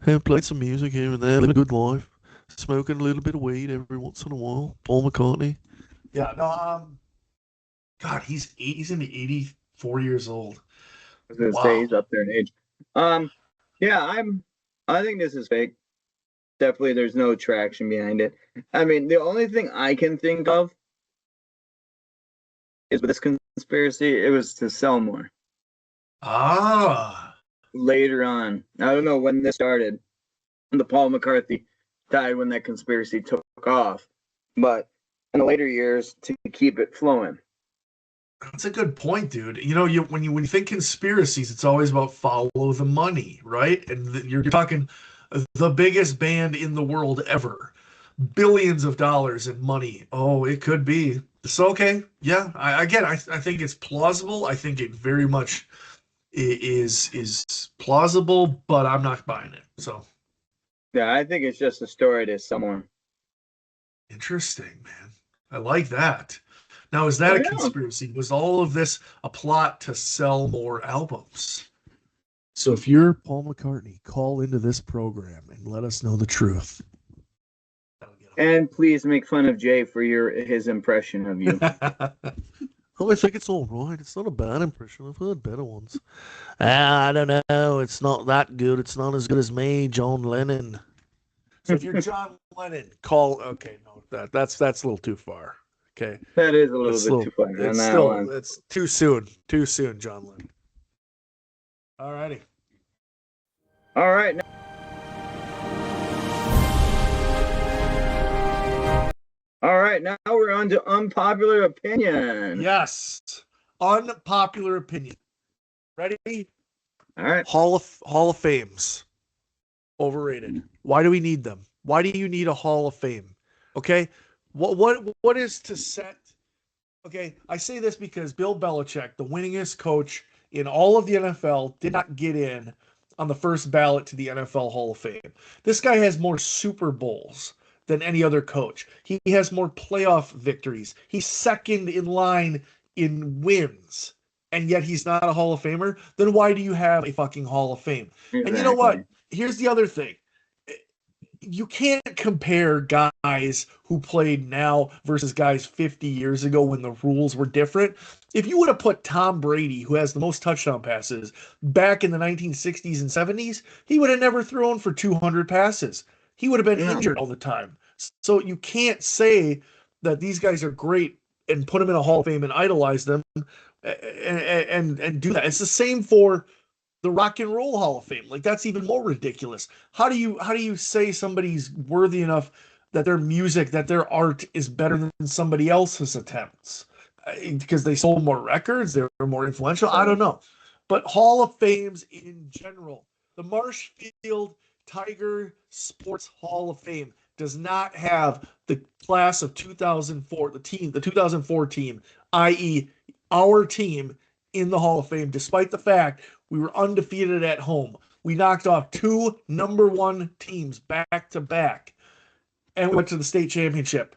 have played some music here and there, living a good life, smoking a little bit of weed every once in a while. Paul McCartney. Yeah, no, God, he's in the 84 years old. I was going to say he's up there in age. Yeah, I think this is fake. Definitely there's no traction behind it. I mean, the only thing I can think of is with this conspiracy, it was to sell more. Later on. I don't know when this started. The Paul McCartney died when that conspiracy took off. But in the later years, to keep it flowing. That's a good point, dude. When you think conspiracies, it's always about follow the money, right? And you're talking the biggest band in the world ever, billions of dollars in money. Oh, it could be. So, okay. Yeah. I think it's plausible. I think it very much is plausible, but I'm not buying it. So. Yeah, I think it's just a story to someone. Interesting, man. I like that. Now, is that a conspiracy? Was all of this a plot to sell more albums? So if you're Paul McCartney, call into this program and let us know the truth. And please make fun of Jay for his impression of you. I think it's all right. It's not a bad impression. I've heard better ones. I don't know. It's not that good. It's not as good as me, John Lennon. So if you're John Lennon, call. Okay, no, that's a little too far. Okay, that is a little bit too far. It's too soon. Too soon, John Lennon. All righty. All right. All right. Now we're on to unpopular opinion. Yes. Unpopular opinion. Ready? All right. Hall of Fames. Overrated. Why do we need them? Why do you need a Hall of Fame? Okay. What is to set? Okay. I say this because Bill Belichick, the winningest coach in all of the NFL, did not get in on the first ballot to the NFL Hall of Fame. This guy has more Super Bowls than any other coach. He has more playoff victories. He's second in line in wins, and yet he's not a Hall of Famer. Then why do you have a fucking Hall of Fame? Exactly. And you know what? here's the other thing. You can't compare guys who played now versus guys 50 years ago when the rules were different. If you would have put Tom Brady, who has the most touchdown passes, back in the 1960s and 70s, he would have never thrown for 200 passes. He would have been injured all the time. So you can't say that these guys are great and put them in a Hall of Fame and idolize them and do that. It's the same for the Rock and Roll Hall of Fame. Like, that's even more ridiculous. How do you say somebody's worthy enough that their music, that their art is better than somebody else's attempts? Because they sold more records, they were more influential. I don't know. But Hall of Fames in general, the Marshfield Tiger Sports Hall of Fame does not have the class of 2004, the 2004 team, i.e., our team in the Hall of Fame, despite the fact we were undefeated at home. We knocked off 2 number 1 teams back to back and went to the state championship,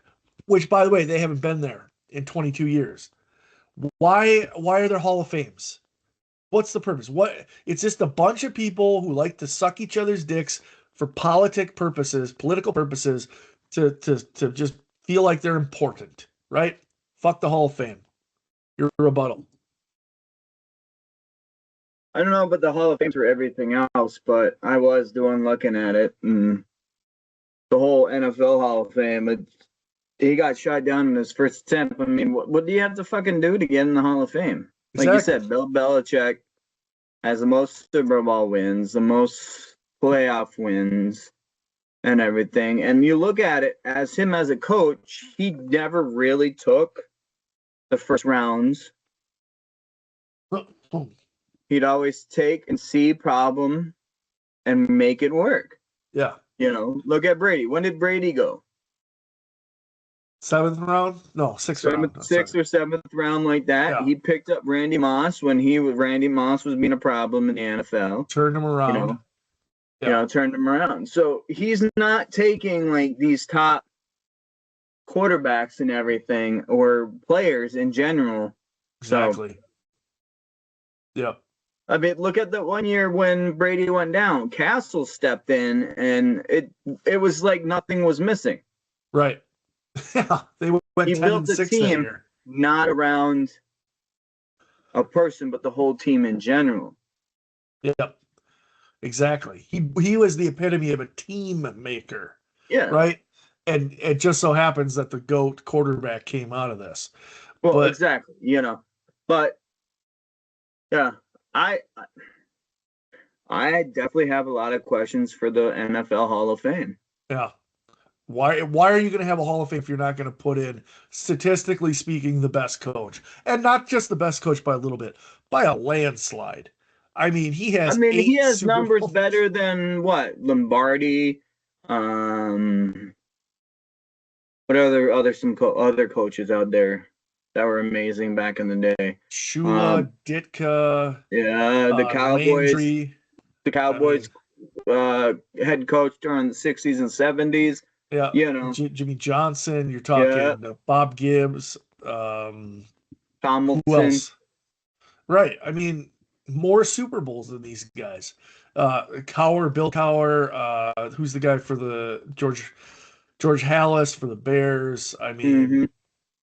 which, by the way, they haven't been there in 22 years. Why are there Hall of Fames? What's the purpose? It's just a bunch of people who like to suck each other's dicks for political purposes, to just feel like they're important, right? Fuck the Hall of Fame. Your rebuttal. I don't know about the Hall of Fame for everything else, but I was looking at it, and the whole NFL Hall of Fame, he got shot down in his first attempt. I mean, what do you have to fucking do to get in the Hall of Fame? Like you said, Bill Belichick has the most Super Bowl wins, the most playoff wins, and everything. And you look at it as him as a coach, he never really took the first rounds. He'd always take and see problem and make it work. Yeah. Look at Brady. When did Brady go? 7th round? No, 6th round. 6th or 7th round, like that. Yeah. He picked up Randy Moss when Randy Moss was being a problem in the NFL. Turned him around. Turned him around. So he's not taking like these top quarterbacks and everything, or players in general. Exactly. So, yep. I mean, look at the one year when Brady went down. Castle stepped in, and it was like nothing was missing. Right. Yeah, they went 10-6 that year. Not around a person, but the whole team in general. Yep. Exactly. He was the epitome of a team maker. Yeah. Right? And it just so happens that the GOAT quarterback came out of this. Well, exactly. But yeah. I definitely have a lot of questions for the NFL Hall of Fame. Yeah. Why are you going to have a Hall of Fame if you're not going to put in, statistically speaking, the best coach? And not just the best coach by a little bit, by a landslide. I mean, he has Super numbers Bowls. Better than what? Lombardi, what other coaches out there that were amazing back in the day? Shula, Ditka. Yeah, the Cowboys. Landry, the Cowboys head coach during the 60s and 70s. Yeah, Jimmy Johnson. You're talking Bob Gibbs. Tomlinson. Who else? Right. I mean, more Super Bowls than these guys. Bill Cowher. Who's the guy for the George Halas for the Bears? I mean,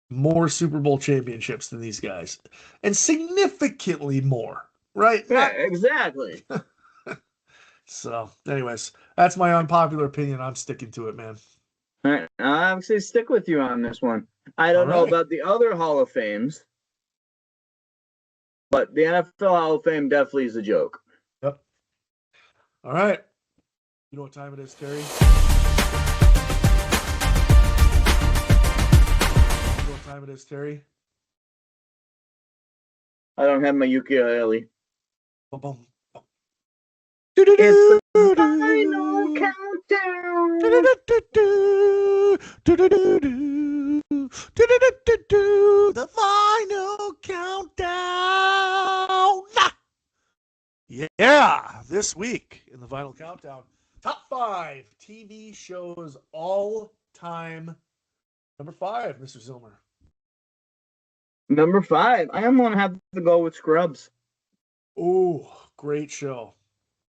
more Super Bowl championships than these guys, and significantly more. Right? Yeah, exactly. So, anyways, that's my unpopular opinion. I'm sticking to it, man. All right, I'll actually stick with you on this one. I don't know about the other Hall of Fames, but the NFL Hall of Fame definitely is a joke. Yep. All right. You know what time it is, Terry? You know what time it is, Terry? I don't have my ukulele. Boom. It's the final countdown. The final countdown. Yeah, this week in the final countdown, top 5 TV shows all time. Number 5, Mr. Zilmer. Number 5, I am going to have to go with Scrubs. Oh, great show.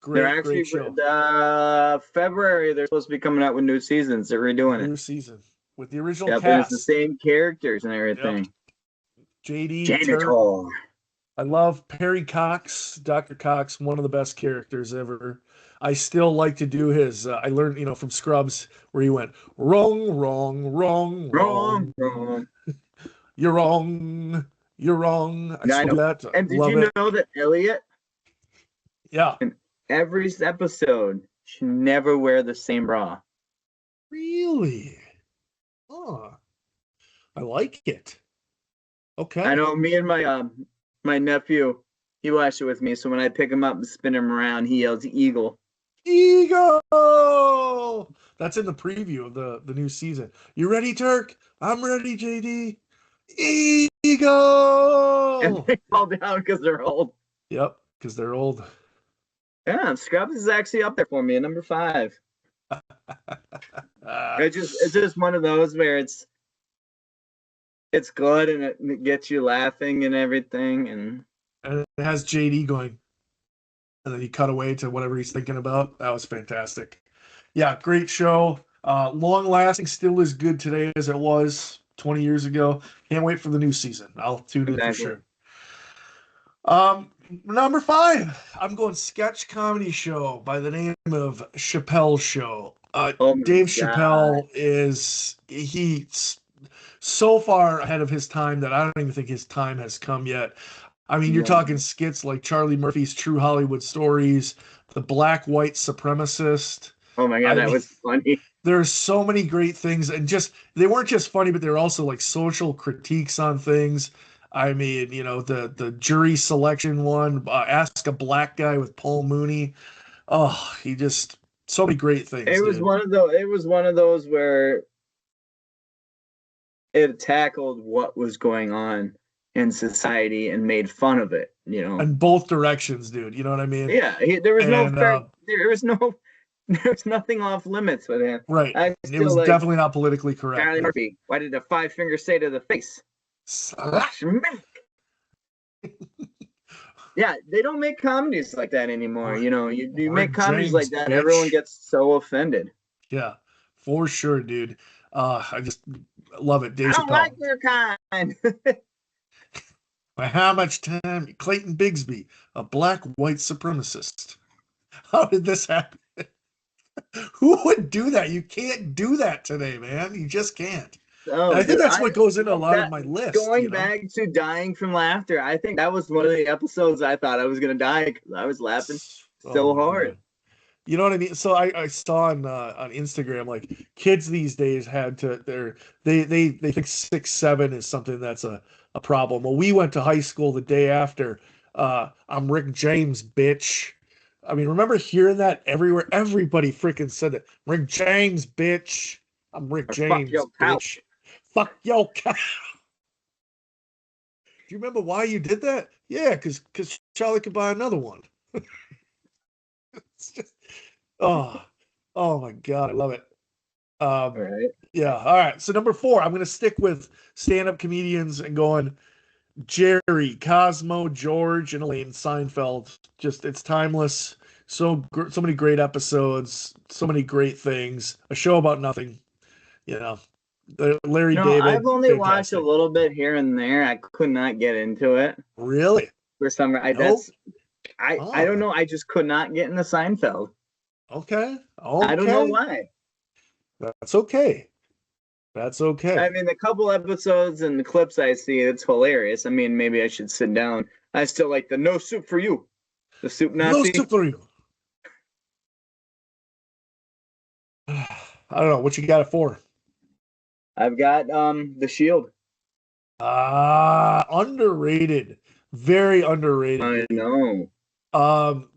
They're Great, actually great show. February. They're supposed to be coming out with new seasons. They're redoing it. New season with the original Yeah, but it's the cast. same characters and everything. Yep. JD, Janitor. Turk. I love Perry Cox, Dr. Cox, one of the best characters ever. I still like to do his. I learned, from Scrubs where he went wrong, wrong, wrong, Wrong, wrong. wrong. You're wrong. You're wrong. I Yeah, I still do know. that. And did Love you it. know that Elliot, Yeah. in every episode, should never wear the same bra? Really? Oh, I like it. Okay. I know. Me and my nephew, he watched it with me. So when I pick him up and spin him around, he yells "Eagle." Eagle. That's in the preview of the new season. You ready, Turk? I'm ready, JD. Eagle. And they fall down because they're old. Yep, because they're old. Yeah, Scrubs is actually up there for me at number 5. It's just one of those where it's good and it gets you laughing and everything, and it has JD going, and then he cut away to whatever he's thinking about. That was fantastic. Yeah, great show. Long lasting, still as good today as it was 20 years ago. Can't wait for the new season. I'll tune in for sure. Number 5, I'm going sketch comedy show by the name of Chappelle's Show. Dave Chappelle he's so far ahead of his time that I don't even think his time has come yet. I mean, you're talking skits like Charlie Murphy's True Hollywood Stories, The Black White Supremacist. Oh my God, that was funny. There's so many great things, and they weren't just funny, but they were also like social critiques on things. I mean, the jury selection one, Ask a Black Guy with Paul Mooney. Oh, so many great things. It was one of those where it tackled what was going on in society and made fun of it, in both directions, dude. You know what I mean? Yeah, there was nothing off limits with him. Right. It was definitely not politically correct. Charlie Murphy, why did the 5 finger say to the face? Smack. Yeah, they don't make comedies like that anymore. You make comedies like that, everyone gets so offended. Yeah, for sure, dude. I just love it. Dave Chappelle. I don't like your kind. How much time? Clayton Bigsby, a black white supremacist. How did this happen? Who would do that? You can't do that today, man. You just can't. I think that's what goes into a lot of my list. Going back to dying from laughter, I think that was one of the episodes I thought I was going to die because I was laughing so hard. God. You know what I mean? So I saw on Instagram, like, kids these days they think 6, 7 is something that's a problem. Well, we went to high school the day after. I'm Rick James, bitch. I mean, remember hearing that everywhere? Everybody freaking said it. Rick James, bitch. I'm Rick James, bitch. Fuck your cow. Do you remember why you did that? Yeah, because Charlie could buy another one. It's just, oh my God, I love it. All right. Yeah, all right. So number 4, I'm going to stick with stand-up comedians and going Jerry, Cosmo, George, and Elaine Seinfeld. Just, it's timeless. So many great episodes, so many great things. A show about nothing. Larry David. I've only watched a little bit here and there. I could not get into it. Really? For some reason, I don't know. I just could not get into Seinfeld. Okay. I don't know why. That's okay. I mean, the couple episodes and the clips I see, it's hilarious. I mean, maybe I should sit down. I still like the no soup for you. The soup Nazi. No soup for you. I don't know. What you got it for? I've got The Shield. Underrated. Very underrated. I know.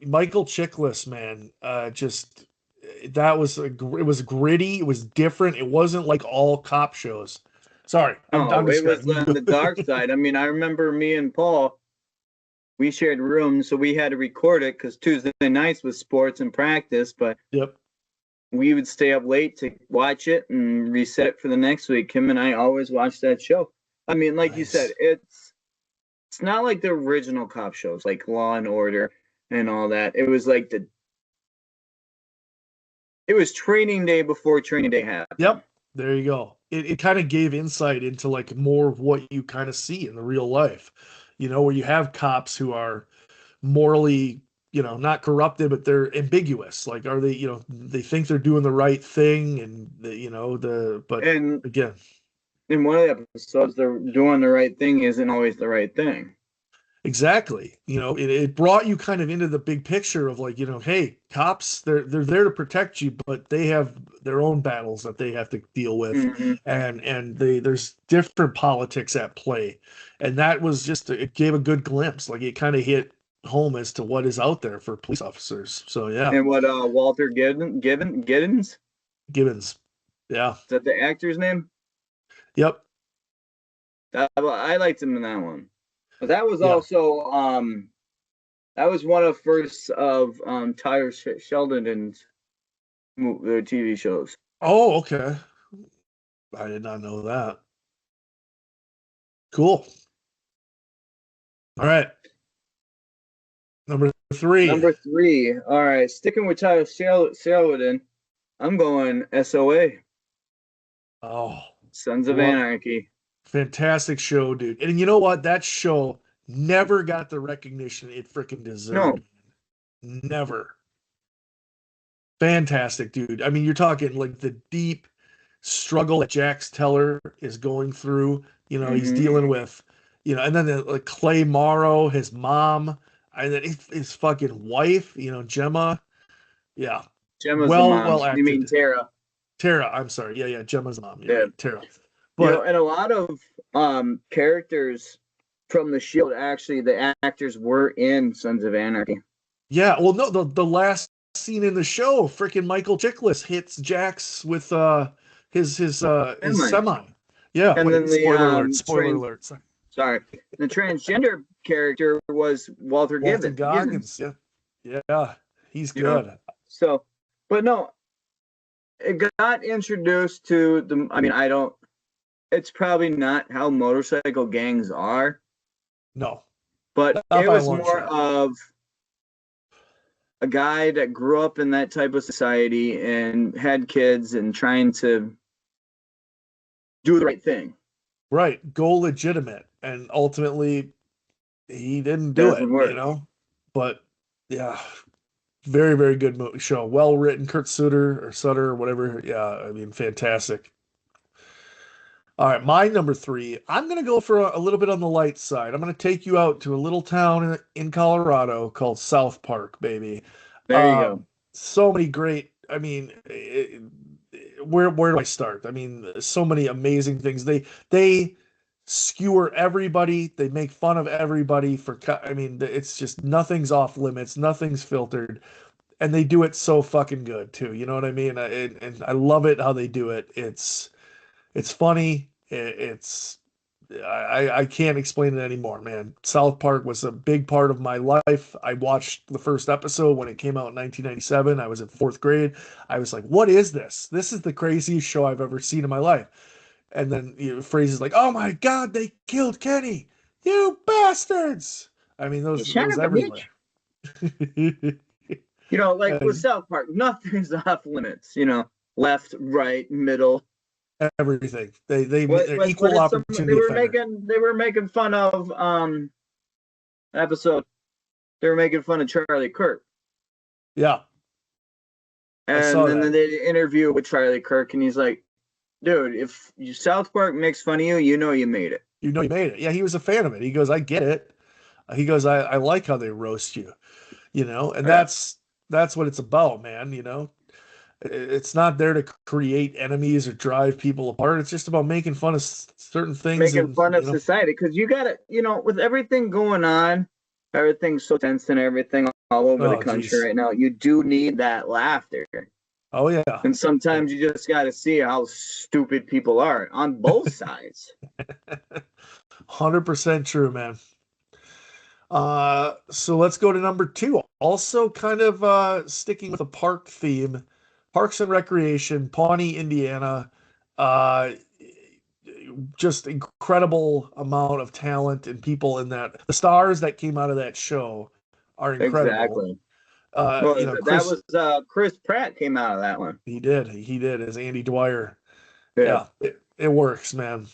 Michael Chiklis, man. It was gritty. It was different. It wasn't like all cop shows. Sorry. It was on the dark side. I mean, I remember me and Paul, we shared rooms, so we had to record it because Tuesday nights was sports and practice, but yep. We would stay up late to watch it and reset it for the next week. Him and I always watched that show. I mean, like you said, it's not like the original cop shows, like Law and Order and all that. It was like the It was training day before training day happened. Yep. There you go. It kind of gave insight into like more of what you kind of see in the real life, where you have cops who are morally, not corrupted, but they're ambiguous. Like, are they, they think they're doing the right thing, and but And again, in one of the episodes, they're doing the right thing isn't always the right thing. exactly. It brought you kind of into the big picture of like, hey, cops, they're there to protect you, but they have their own battles that they have to deal with. Mm-hmm. And there's different politics at play. And that was it gave a good glimpse. Like, it kind of hit home as to what is out there for police officers. So yeah. And what Walter Giddens? Gibbons. Yeah. Is that the actor's name? Yep. I liked him in that one. But that was also that was one of first of Tyler Sheldon's TV shows. Oh, okay. I did not know that. Cool. All right. Number three. All right. Sticking with Tyler Sheldon, I'm going SOA. Oh. Sons of Anarchy. Fantastic show, dude. And you know what? That show never got the recognition it freaking deserved. No. Never. Fantastic, dude. I mean, you're talking like the deep struggle that Jax Teller is going through. He's dealing with, and then like Clay Morrow, his mom, and then his fucking wife, Gemma. Yeah. Gemma's the mom. Well acted. You mean Tara? Tara, I'm sorry. Yeah, Gemma's mom. Yeah. Tara. But and a lot of characters from the Shield, actually, the actors were in Sons of Anarchy. Yeah, well, no, the last scene in the show, freaking Michael Chiklis hits Jax with his semi. Yeah, and then spoiler alert. Sorry, the transgender character was Walter Goggins. Yeah, he's good. So, but no, it got introduced to the. I mean, it's probably not how motorcycle gangs are. No. But it was more of a guy that grew up in that type of society and had kids and trying to do the right thing. Right. Go legitimate. And ultimately, he didn't do it, But, yeah, very, very good show. Well written. Kurt Sutter or whatever. Yeah, I mean, fantastic. All right, my number 3. I'm going to go for a little bit on the light side. I'm going to take you out to a little town in Colorado called South Park, baby. There you go. So many great. I mean, where do I start? I mean, so many amazing things. They skewer everybody. They make fun of everybody I mean, it's just nothing's off limits. Nothing's filtered. And they do it so fucking good too. You know what I mean? And I love it how they do it. It's funny. I can't explain it anymore, man. South Park was a big part of my life. I watched the first episode when it came out in 1997. I was in 4th grade. I was like, what is this? This is the craziest show I've ever seen in my life. And then phrases like, oh my God, they killed Kenny. You bastards. I mean, those everywhere. With South Park, nothing's off limits, left, right, middle. Everything. They're equal opportunity. They were making fun of episode. They were making fun of Charlie Kirk. Yeah. And then they did an interview with Charlie Kirk, and he's like, dude, if South Park makes fun of you, you made it. You made it. Yeah, he was a fan of it. He goes, I get it. He goes, I like how they roast you. And that's what it's about, man. It's not there to create enemies or drive people apart. It's just about making fun of certain things. Making fun of society. Because you got to, with everything going on, everything's so tense and everything all over the country right now, you do need that laughter. Oh, yeah. And sometimes you just got to see how stupid people are on both sides. 100% true, man. So let's go to number 2. Also kind of sticking with the park theme. Parks and Recreation, Pawnee, Indiana. Just incredible amount of talent and people in that. The stars that came out of that show are incredible. Exactly. Well, that Chris, was Chris Pratt came out of that one. he did as Andy Dwyer. Yeah. It works, man.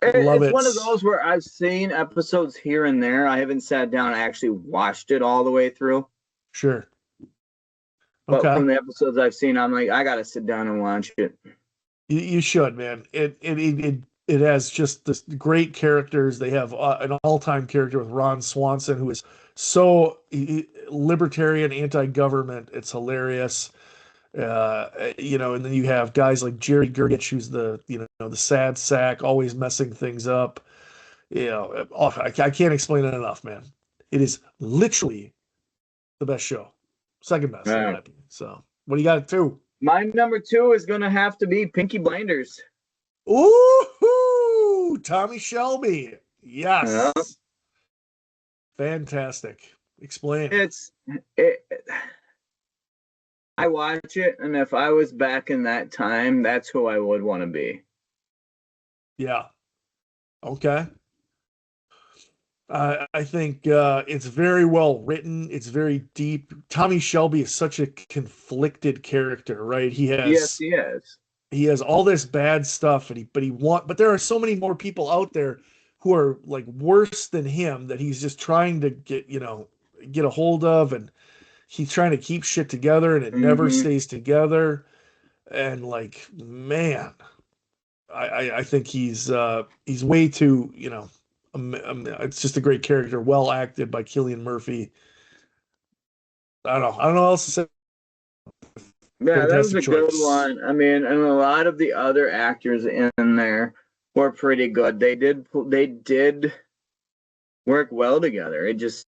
Love It's it. one of those where I've seen episodes here and there. I haven't sat down and actually watched it all the way through. Sure. But Okay. from the episodes I've seen, I'm like, I gotta sit down and watch it. You should, man. It has just this great characters. They have an all-time character with Ron Swanson, who is so libertarian, anti-government. It's hilarious. And then you have guys like Jerry Gergich, who's the sad sack, always messing things up. I can't explain it enough, man. It is literally the best show, second best in my opinion. So, what do you got at 2? My number 2 is gonna have to be Pinky Blinders. Ooh, Tommy Shelby. Yes. Yeah. Fantastic. Explain. I watch it, and if I was back in that time, that's who I would want to be. Yeah. Okay. I think it's very well written. It's very deep. Tommy Shelby is such a conflicted character, right? Yes, he is. He has all this bad stuff, but there are so many more people out there who are like worse than him that he's just trying to get a hold of, and he's trying to keep shit together, and it never stays together. And like, man, I think he's way too, it's just a great character, well acted by Cillian Murphy. I don't know what else to say. Yeah, that was a good one. I mean, and a lot of the other actors in there were pretty good. They did work well together. It just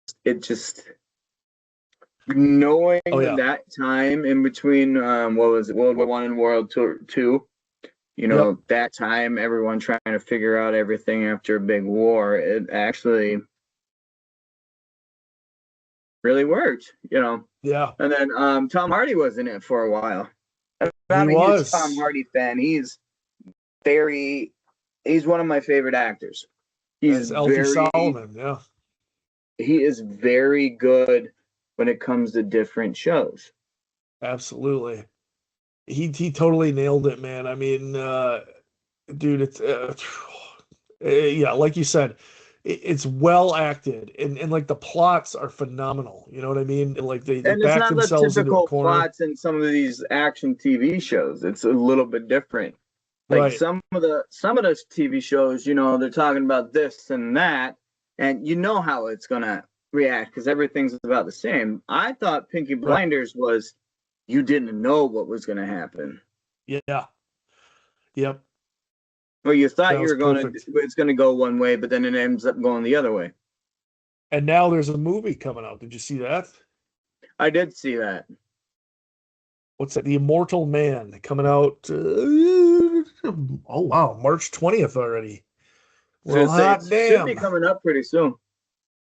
knowing that time in between what was it, World War I and World War II, that time, everyone trying to figure out everything after a big war, it actually really worked, Yeah. And then Tom Hardy was in it for a while. I'm a huge Tom Hardy fan. He's one of my favorite actors. He's Elfie Solomon, yeah. He is very good when it comes to different shows. Absolutely. He totally nailed it, man. I mean, dude, it's yeah, like you said, it's well acted, and like the plots are phenomenal. You know what I mean? And like they back themselves into a corner. Plots in some of these action TV shows. It's a little bit different. Like some of the TV shows, they're talking about this and that, and you know how it's gonna react because everything's about the same. I thought Pinky Blinders was you didn't know what was gonna happen. Yeah. Yep. Well, you thought it's gonna go one way, but then it ends up going the other way. And now there's a movie coming out. Did you see that? I did see that. What's that? The Immortal Man coming out. Oh wow, March 20th already. Well, hot damn. Should be coming up pretty soon.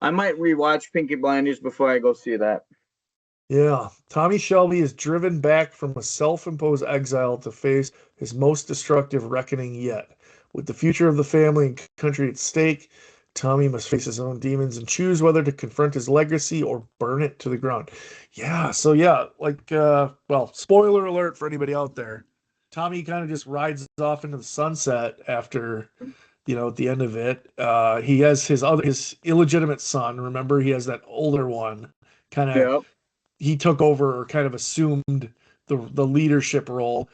I might rewatch Pinky Blinders before I go see that. Yeah, Tommy Shelby is driven back from a self-imposed exile to face his most destructive reckoning yet. With the future of the family and country at stake, Tommy must face his own demons and choose whether to confront his legacy or burn it to the ground. Yeah, so spoiler alert for anybody out there. Tommy kind of just rides off into the sunset after, at the end of it. He has his illegitimate son. Remember, he has that older one. Kind of, yep. He took over or kind of assumed the leadership role.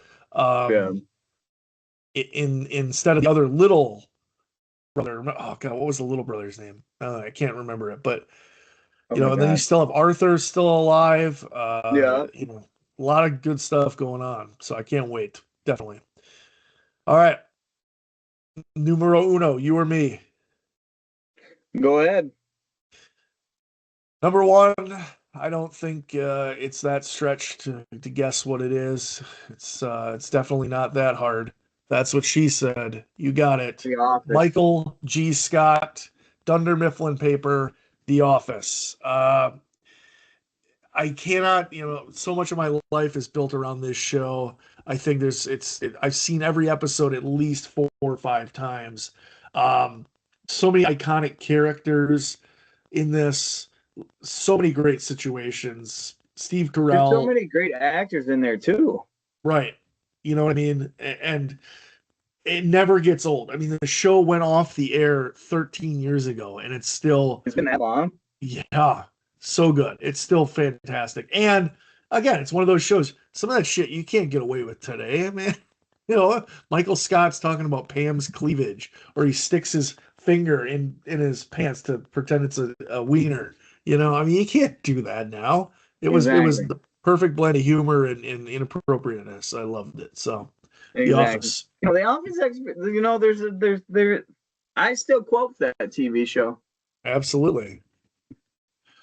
Instead of the other little brother. Oh god, what was the little brother's name? I can't remember it, but and then you still have Arthur still alive. A lot of good stuff going on. So I can't wait. Definitely. All right. Numero uno, you or me? Go ahead. Number 1, I don't think it's that stretch to guess what it is. It's definitely not that hard. That's what she said. You got it. The Office. Michael G. Scott, Dunder Mifflin Paper, The Office. I cannot, so much of my life is built around this show. I think I've seen every episode at least 4 or 5 times. So many iconic characters in this, so many great situations. Steve There's so Carell. many great actors in there too. Right. You know what I mean? And it never gets old. I mean, the show went off the air 13 years ago, and it's still, It's been that long. yeah, so good. It's still fantastic. And again, it's one of those shows. Some of that shit you can't get away with today, man. You know, Michael Scott's talking about Pam's cleavage, or he sticks his finger in his pants to pretend it's a wiener. You know, I mean, you can't do that now. It was Exactly. the perfect blend of humor and inappropriateness. I loved it. So, The Exactly. Office. You know, The Office. You know, there. I still quote that TV show. Absolutely.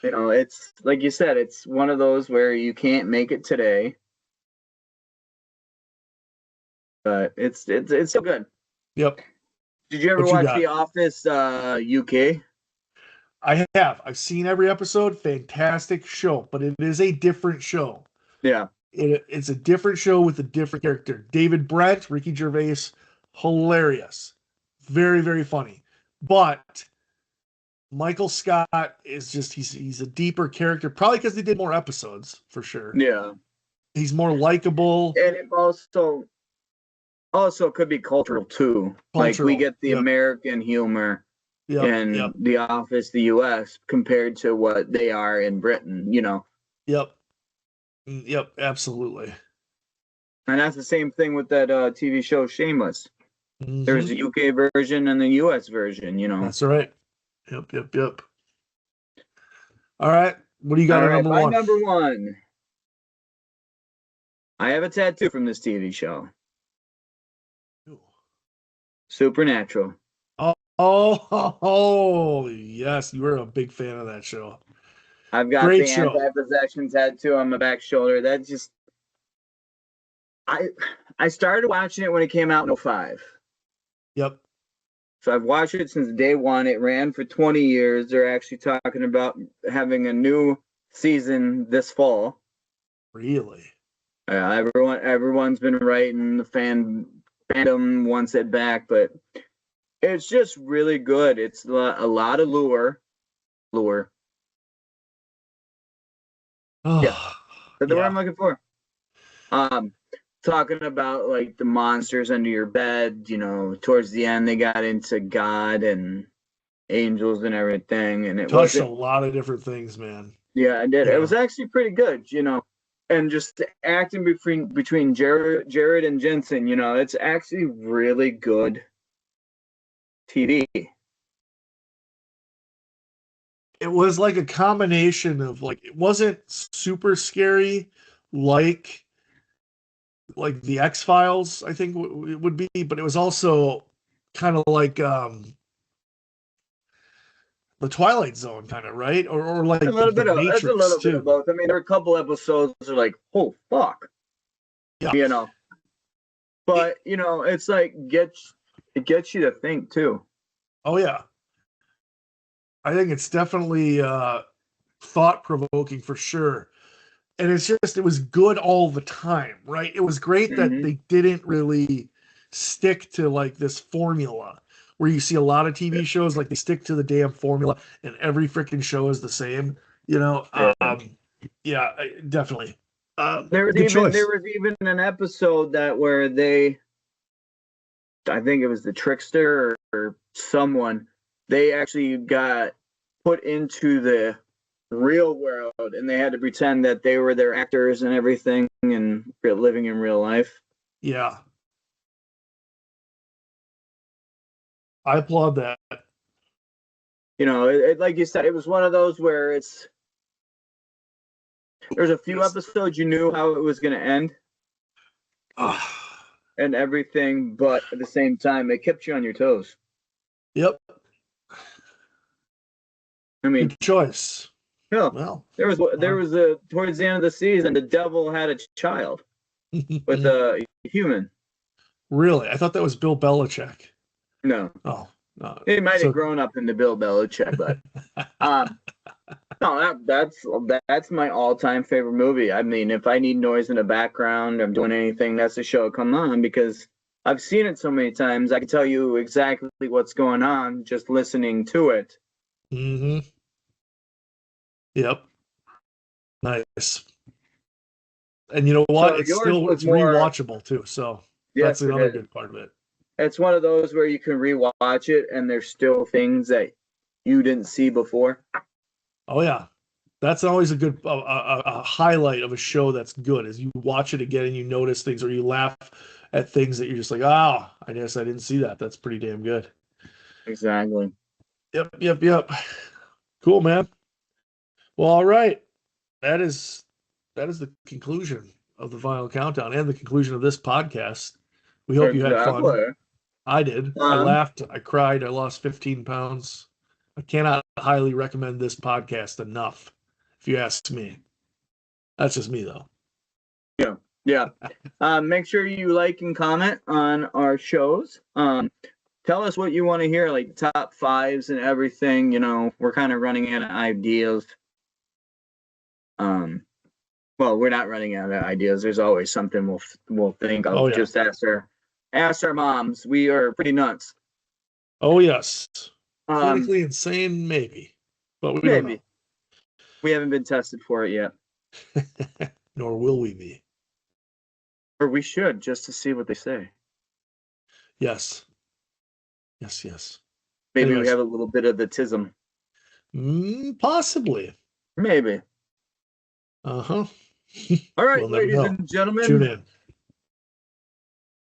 You know, it's like you said, it's one of those where you can't make it today, but it's so good. Yep. Did you ever What you watch got? The Office UK? I have. I've seen every episode. Fantastic show, but it is a different show. Yeah. It's a different show with a different character. David Brent, Ricky Gervais, hilarious. Very, very funny. But Michael Scott is just he's a deeper character, probably because they did more episodes for sure. Yeah. He's more likable. And it also could be cultural too. Like we get the American humor in The Office, the US, compared to what they are in Britain, you know. Yep, absolutely. And that's the same thing with that TV show Shameless. Mm-hmm. There's a UK version and the US version, you know. That's right. Yep. All right. What do you got at number one? Number one. I have a tattoo from this TV show. Supernatural. Oh, yes, you were a big fan of that show. I've got the anti-possession tattoo on my back shoulder. That just I started watching it when it came out in 2005. Yep. So I've watched it since day one. It ran for 20 years. They're actually talking about having a new season this fall. Really? Everyone's been writing. The fandom wants it back, but it's just really good. It's a lot of lure. Oh, Yeah, that's the word I'm looking for. Talking about like the monsters under your bed. You know, towards the end they got into God and angels and everything, and it touched a lot of different things, man. Yeah, I did. Yeah. It was actually pretty good, you know. And just the acting between Jared and Jensen, you know, it's actually really good TV. It was like a combination of like, it wasn't super scary like the X-Files, I think it would be, but it was also kind of like the Twilight Zone, kind of, right? Or like a little bit of Matrix, it's a little too. bit of both. I mean, there are a couple episodes that are like, oh fuck, yeah, you know. But you know, it's like it gets you to think too. Oh yeah, I think it's definitely thought-provoking for sure. And it's just, it was good all the time, right? It was great that they didn't really stick to like this formula where you see a lot of TV shows, like they stick to the damn formula and every freaking show is the same, you know? Yeah, definitely. There was even an episode where I think it was the Trickster or someone, they actually got put into the real world and they had to pretend that they were their actors and everything and living in real life. Yeah. I applaud that. You know, like you said, it was one of those where there's a few episodes you knew how it was going to end and everything, but at the same time, it kept you on your toes. Yep. I mean, good choice. Yeah. Well, there was a towards the end of the season, the devil had a child with a human. Really? I thought that was Bill Belichick. No. Oh, no. He might have grown up into Bill Belichick, but no, that's my all-time favorite movie. I mean, if I need noise in the background, I'm doing anything, that's the show come on because I've seen it so many times. I can tell you exactly what's going on just listening to it. Mm-hmm. Yep. Nice. And you know what? So It's yours still was it's more. rewatchable too. So Yes, that's it another is. good part of it. It's one of those where you can rewatch it, and there's still things that you didn't see before. Oh yeah, that's always a good a highlight of a show that's good. Is you watch it again and you notice things, or you laugh at things that you're just like, ah, I guess I didn't see that. That's pretty damn good. Exactly. Yep. Cool, man. Well, all right. That is the conclusion of the final countdown and the conclusion of this podcast. We hope you had fun. Exactly. I did. I laughed. I cried. I lost 15 pounds. I cannot highly recommend this podcast enough, if you ask me. That's just me, though. Yeah. Make sure you like and comment on our shows. Tell us what you want to hear, like top fives and everything. You know, we're kind of running out of ideas. Well, we're not running out of ideas. There's always something we'll think of. Oh, yeah. Just ask our moms. We are pretty nuts. Oh, yes. Politically insane, maybe. But we don't know. We haven't been tested for it yet. Nor will we be. Or we should, just to see what they say. Yes. Maybe Anyways. we have a little bit of the tism. Possibly. Maybe. Uh-huh. All right, We'll never ladies know. and gentlemen. Tune in.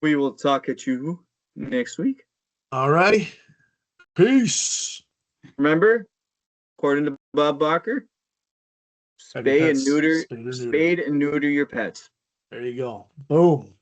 We will talk at you next week. All right. Peace. Remember, according to Bob Barker, spade and neuter your pets. There you go. Boom.